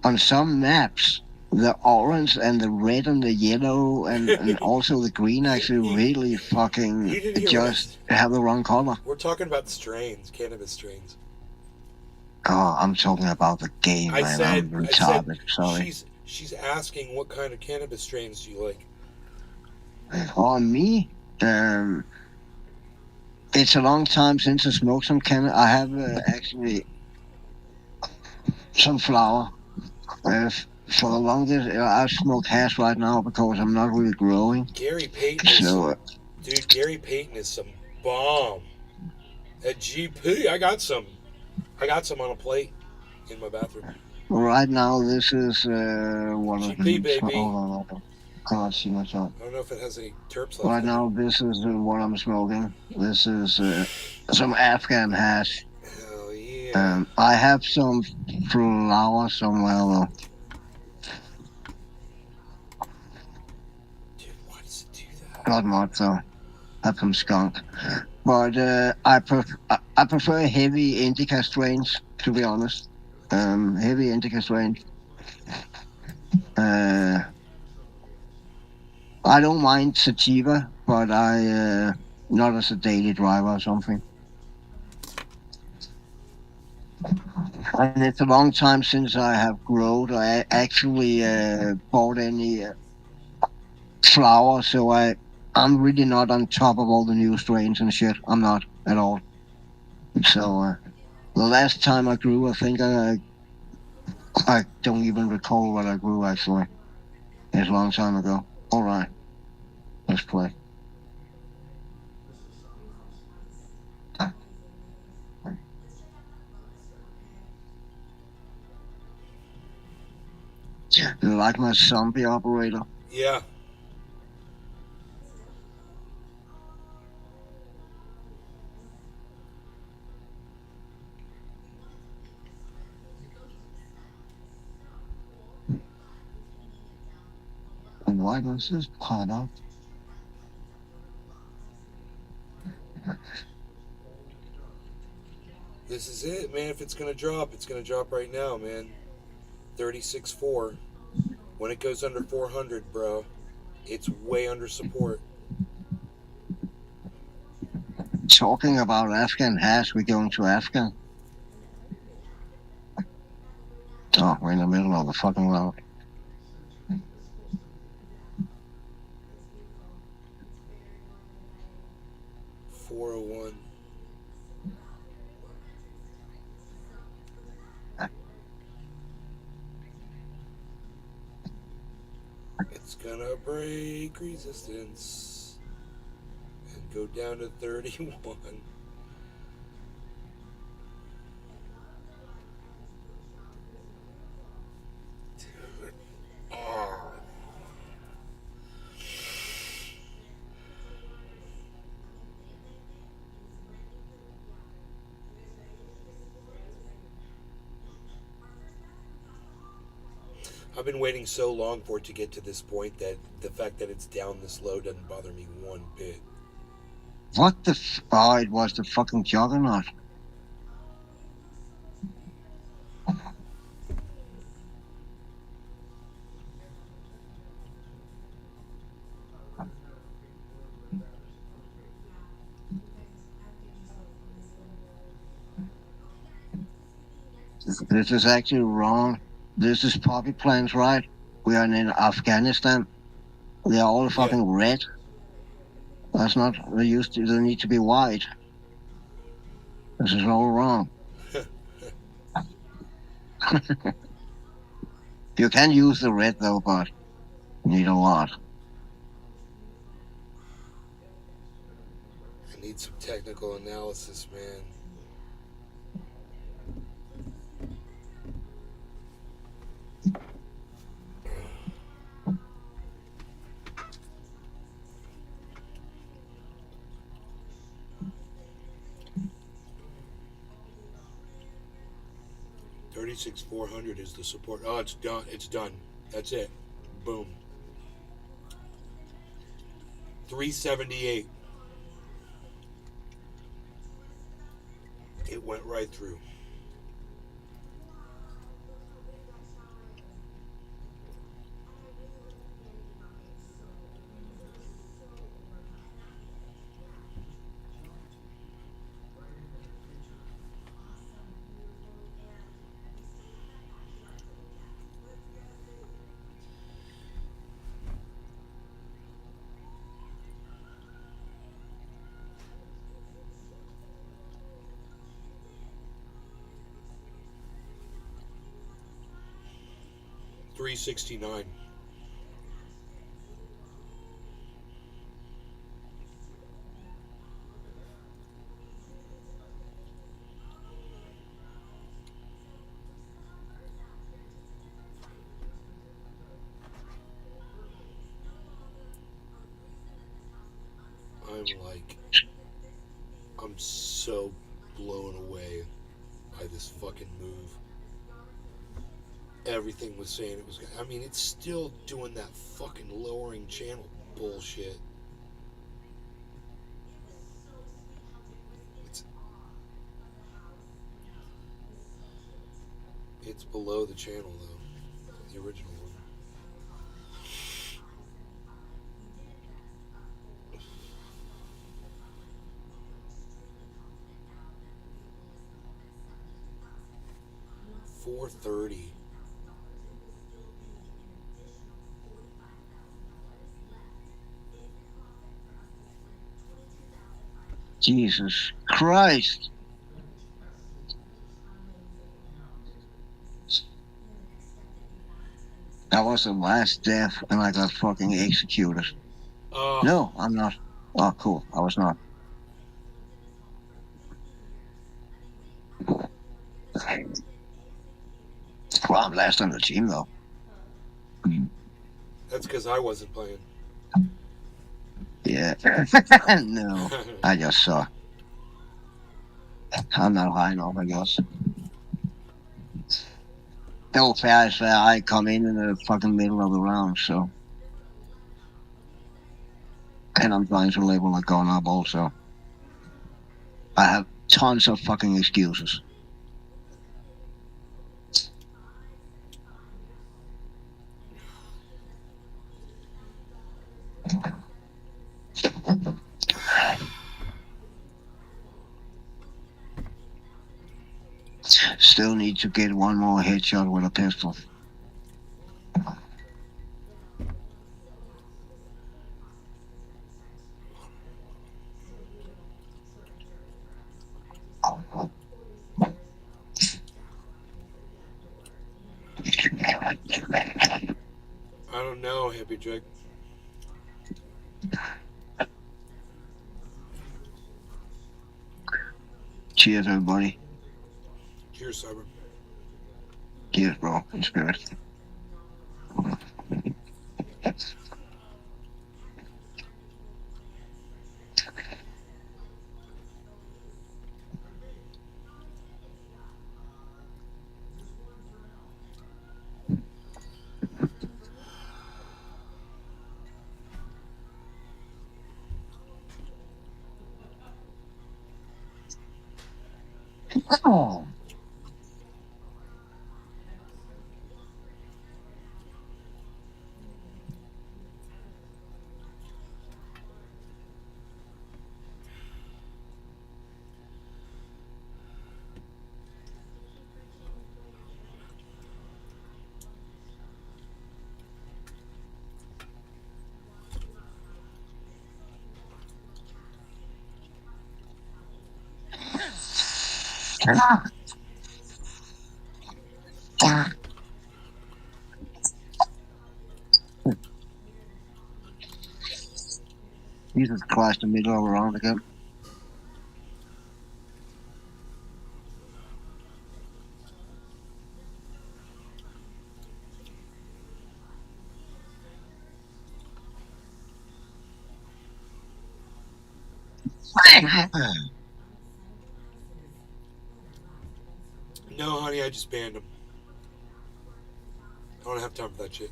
On some maps, the orange and the red and the yellow and also the green actually really fucking just have the wrong color. We're talking about strains, cannabis strains. Oh, I'm talking about the game, man. I'm retarded. Sorry. She's asking what kind of cannabis strains do you like? On me, it's a long time since I smoked some cannabis. I have actually some flower. For the longest, I smoke hash right now because I'm not really growing. Gary Payton Gary Payton is some bomb. At GP, I got some on a plate. in my bathroom. Right now, this is what is GP, it? baby. Hold on, I can't see myself. I don't know if it has any terps left. Right in it. now, this is what I'm smoking. This is some Afghan hash. Hell yeah. I have some flour somewhere though. Dude, why does it do that? Not much though. Have some skunk. But I prefer heavy indica strains, to be honest. Heavy indica strains. I don't mind sativa, but I not as a daily driver or something. And it's a long time since I have grown. I actually bought any flower, so I'm really not on top of all the new strains and shit. I'm not at all. So the last time I grew, I think I don't even recall what I grew actually. It's a long time ago. All right, let's play. You like my zombie operator? Yeah. And why does this pot up? This is it, man. If it's gonna drop, it's gonna drop right now, man. 36.4. When it goes under 400, bro, it's way under support. Talking about Afghan hash, we're going to Afghan. Oh, we're in the middle of the fucking road. $401. It's gonna break resistance and go down to 31. Dude. Oh. I've been waiting so long for it to get to this point that the fact that it's down this low doesn't bother me one bit. What the oh, it was the fucking juggernaut. This is actually wrong. This is poppy plants, right? We are in Afghanistan. They are all fucking red. That's not, they need to be white. This is all wrong. You can use the red though, but you need a lot. I need some technical analysis, man. $36,400 is the support. Oh, it's done. It's done. That's it. Boom. 378. It went right through. $369. I'm so blown away by this fucking move. Everything was saying it was. I mean, it's still doing that fucking lowering channel bullshit. It's below the channel though, the original one. $430. Jesus Christ. That was the last death, and I got fucking executed. No, I'm not. Oh, cool. I was not. Well, I'm last on the team, though. That's because I wasn't playing. Yeah. No, I just saw. I'm not high enough, I guess. No, fair is fair. I come in the fucking middle of the round, so. And I'm trying to level like going up also. I have tons of fucking excuses. Still need to get one more headshot with a pistol. I don't know, Hippie Jake. Cheers, everybody. Cheers, Cyber. Cheers, bro. In spirit. Oh. Jesus Christ, the middle of a round again. No, honey, I just banned him. I don't have time for that shit.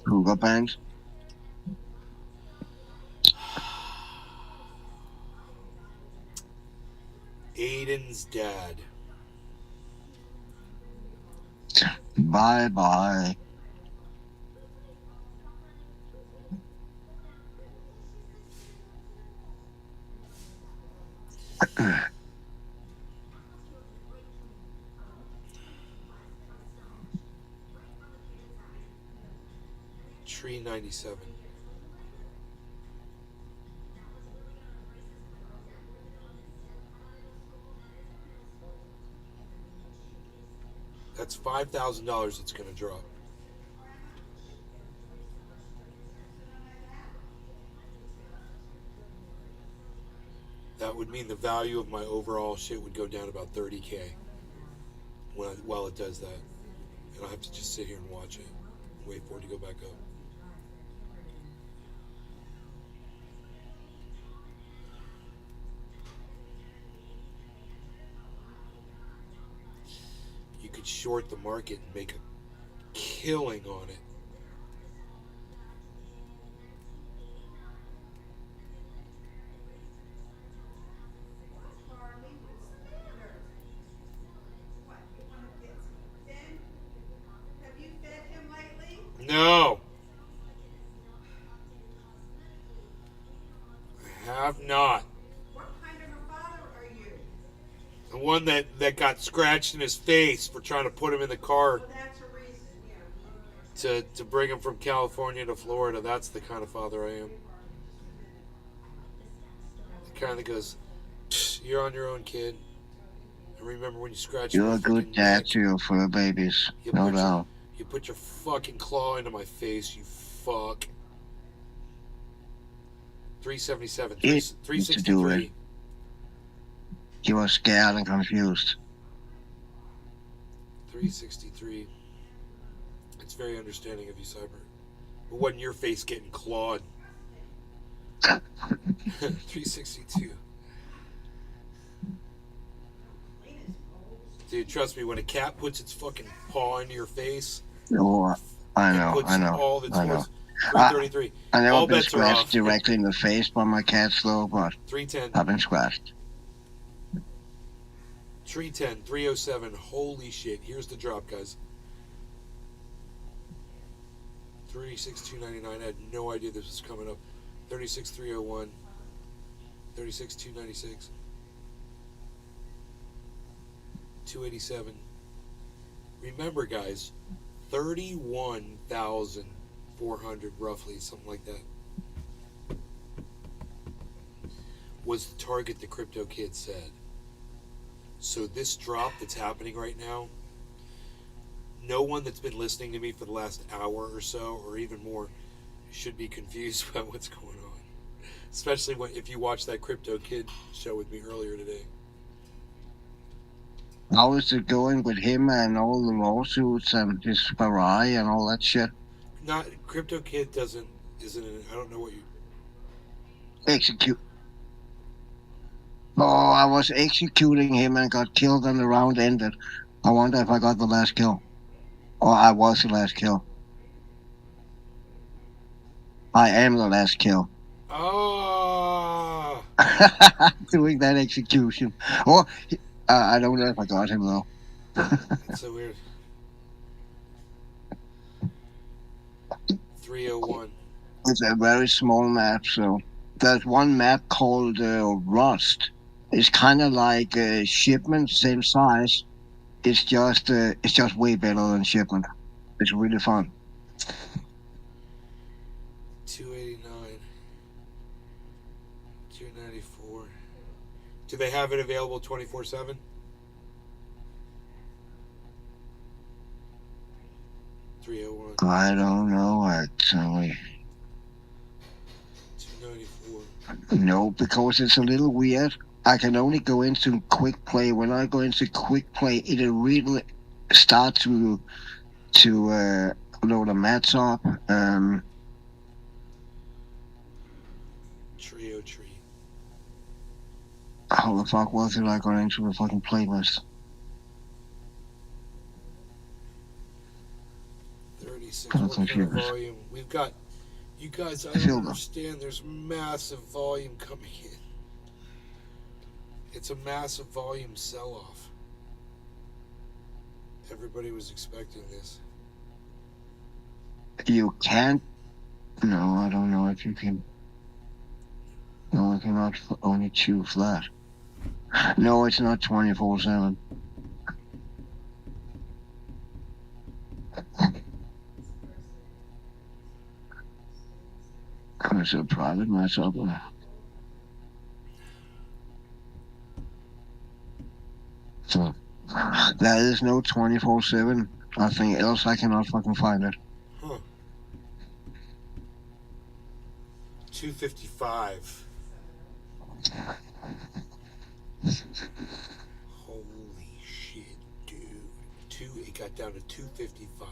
Who got banned? Aiden's dad. Bye-bye. Tree 97. That's $5,000 it's going to drop. That would mean the value of my overall shit would go down about $30K while it does that. And I'll have to just sit here and watch it. Wait for it to go back up. short the market and make a killing on it. Have you fed him lately? No, I have not. What kind of a father are you? The one that got scratched in his face for trying to put him in the car Well, that's a reason, yeah. to bring him from California to Florida. That's the kind of father I am. The kind that goes, "Psh, you're on your own, kid. And remember when you scratch You're my a good freaking dad neck, to your fur babies, you no put your, doubt. you put your fucking claw into my face, you fuck." 377, It to do it. 363. You were scared and confused. 363. It's very understanding of you, Cyber. But wasn't your face getting clawed? 362. Dude, trust me, when a cat puts its fucking paw into your face, Oh, I know, puts I know, all of its I know. force. 333. I never All been bets are off. scratched directly in the face by my cats though, but 310. I've been scratched. 310. 307. Holy shit. Here's the drop, guys. 36299. I had no idea this was coming up. 36301. 36296. 287. Remember, guys, 31,400 roughly, something like that, was the target the Crypto Kid said. So this drop that's happening right now, no one that's been listening to me for the last hour or so, or even more, should be confused about what's going on. Especially if you watch that Crypto Kid show with me earlier today. How is it going with him and all the lawsuits and his Ferrari and all that shit? Not Crypto Kid isn't. I don't know what you. Execute. Oh, I was executing him and got killed and the round ended. I wonder if I got the last kill. Or I was the last kill. I am the last kill. Oh. Doing that execution. Or I don't know if I got him though. That's so weird. 301. It's a very small map, so there's one map called Rust. It's kind of like Shipment, same size. It's just way better than Shipment. It's really fun. 289. 294. Do they have it available 24/7? 301. I don't know actually. 294. No, because it's a little weird. I can only go into quick play. When I go into quick play, it'll really start to load the mats up. Trio tree. How the fuck was it I got into the fucking playlist? 36. I'm What kind of confused. volume? We've got. You guys, I feel don't them. understand. There's massive volume coming in. It's a massive volume sell-off. Everybody was expecting this. You can't. No, I don't know if you can. No, I cannot only choose that. No, it's not 24/7. It's a private match up. So there is no 24/7. Nothing else. I cannot fucking find it. Huh. 255. Holy shit, dude. It got down to 255.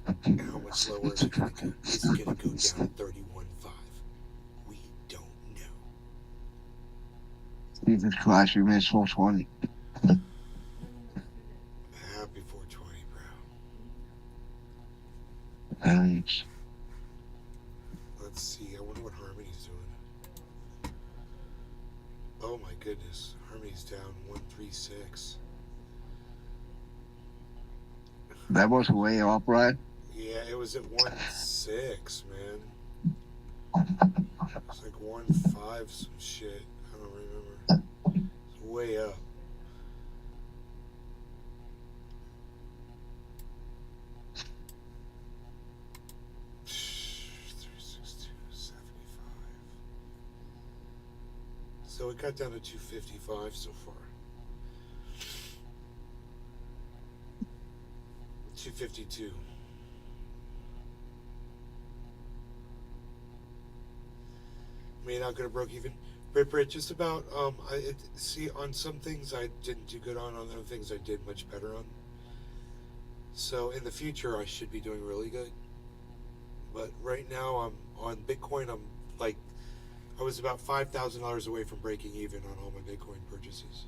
How much lower is it going to go? Is it going to go down to 31.5? We don't know. Jesus Christ, we missed 420. 146. That was way up, right? Yeah, it was at 1.6, man. It's like 1.5 some shit. I don't remember. It's way up. So it got down to 255 so far. 252. May not could have broke even. Brit, just about. See, on some things I didn't do good on other things I did much better on. So in the future I should be doing really good. But right now I'm on Bitcoin. I'm like, I was about $5,000 away from breaking even on all my Bitcoin purchases.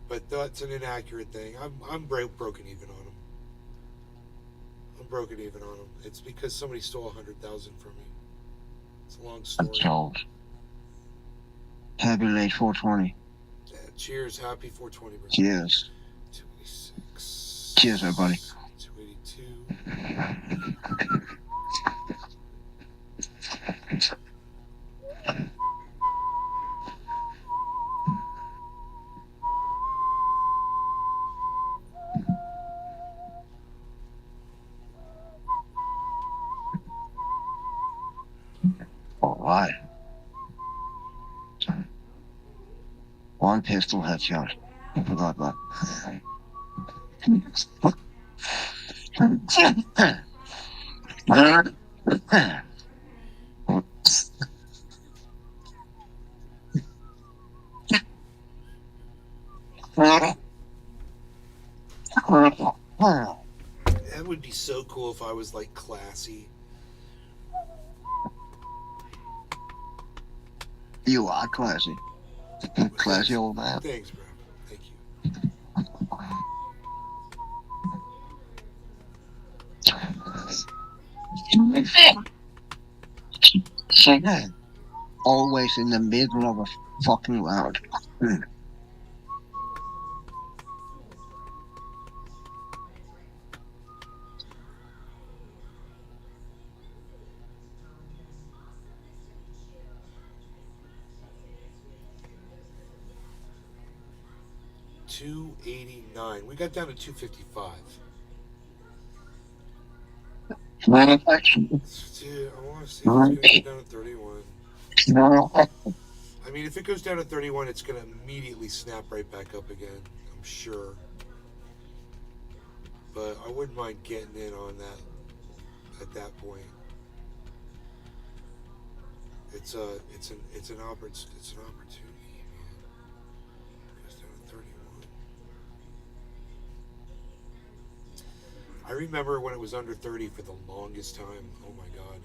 But that's an inaccurate thing. I'm broken even on them. I'm broken even on them. It's because somebody stole 100,000 from me. It's a long story. So, happy late 420. Cheers, happy 420. Bro. Cheers. 286. Cheers, everybody. 282. All right. One pistol headshot. I forgot that. That would be so cool if I was like classy. You are classy. Classy old man. Thanks, bro. Thank you. Always in the middle of a fucking round. $289. We got down to 255. Dude, I want to see if it's going to go down to 31. I mean, if it goes down to 31, it's going to immediately snap right back up again. I'm sure. But I wouldn't mind getting in on that at that point. It's an opportunity, man. It goes down to 31. I remember when it was under 30 for the longest time. Oh my god.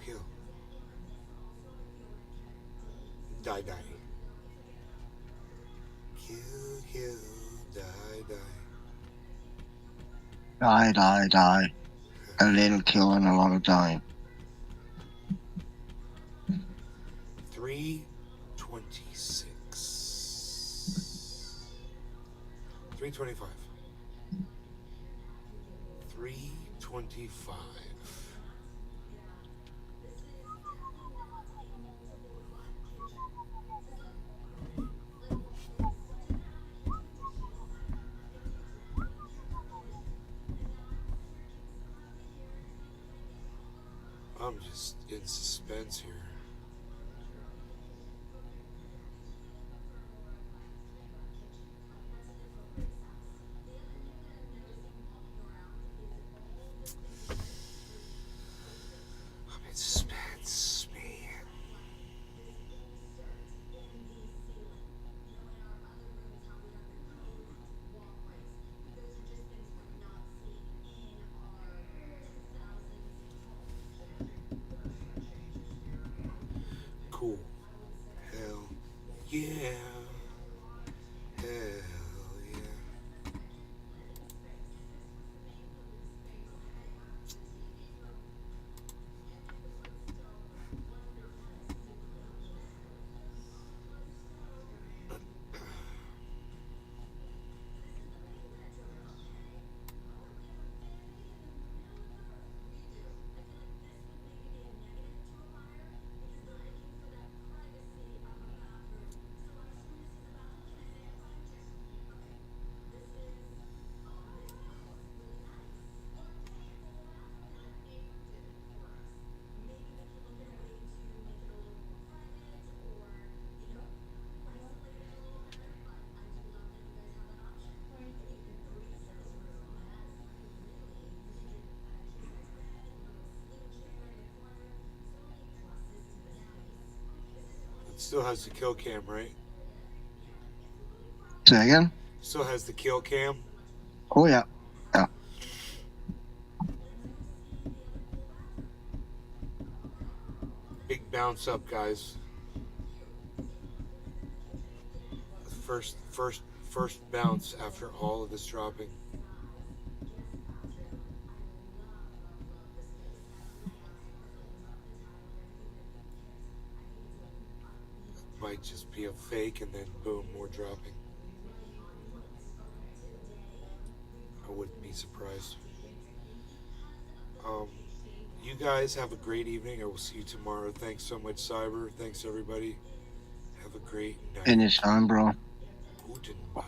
Kill. Die. Kill, die. Die. A little kill and a lot of dying. 326. 325. 325. I'm just in suspense here. I'm in suspense, man. Cool. Hell yeah. Hell yeah. It still has the kill cam, right? Say again? Still has the kill cam. Oh, yeah. Yeah. Big bounce up, guys. First bounce after all of this dropping. Might just be a fake and then boom, more dropping. I wouldn't be surprised. You guys have a great evening. I will see you tomorrow. Thanks so much, Cyber. Thanks, everybody. Have a great night. Anytime, bro. Guten Bye.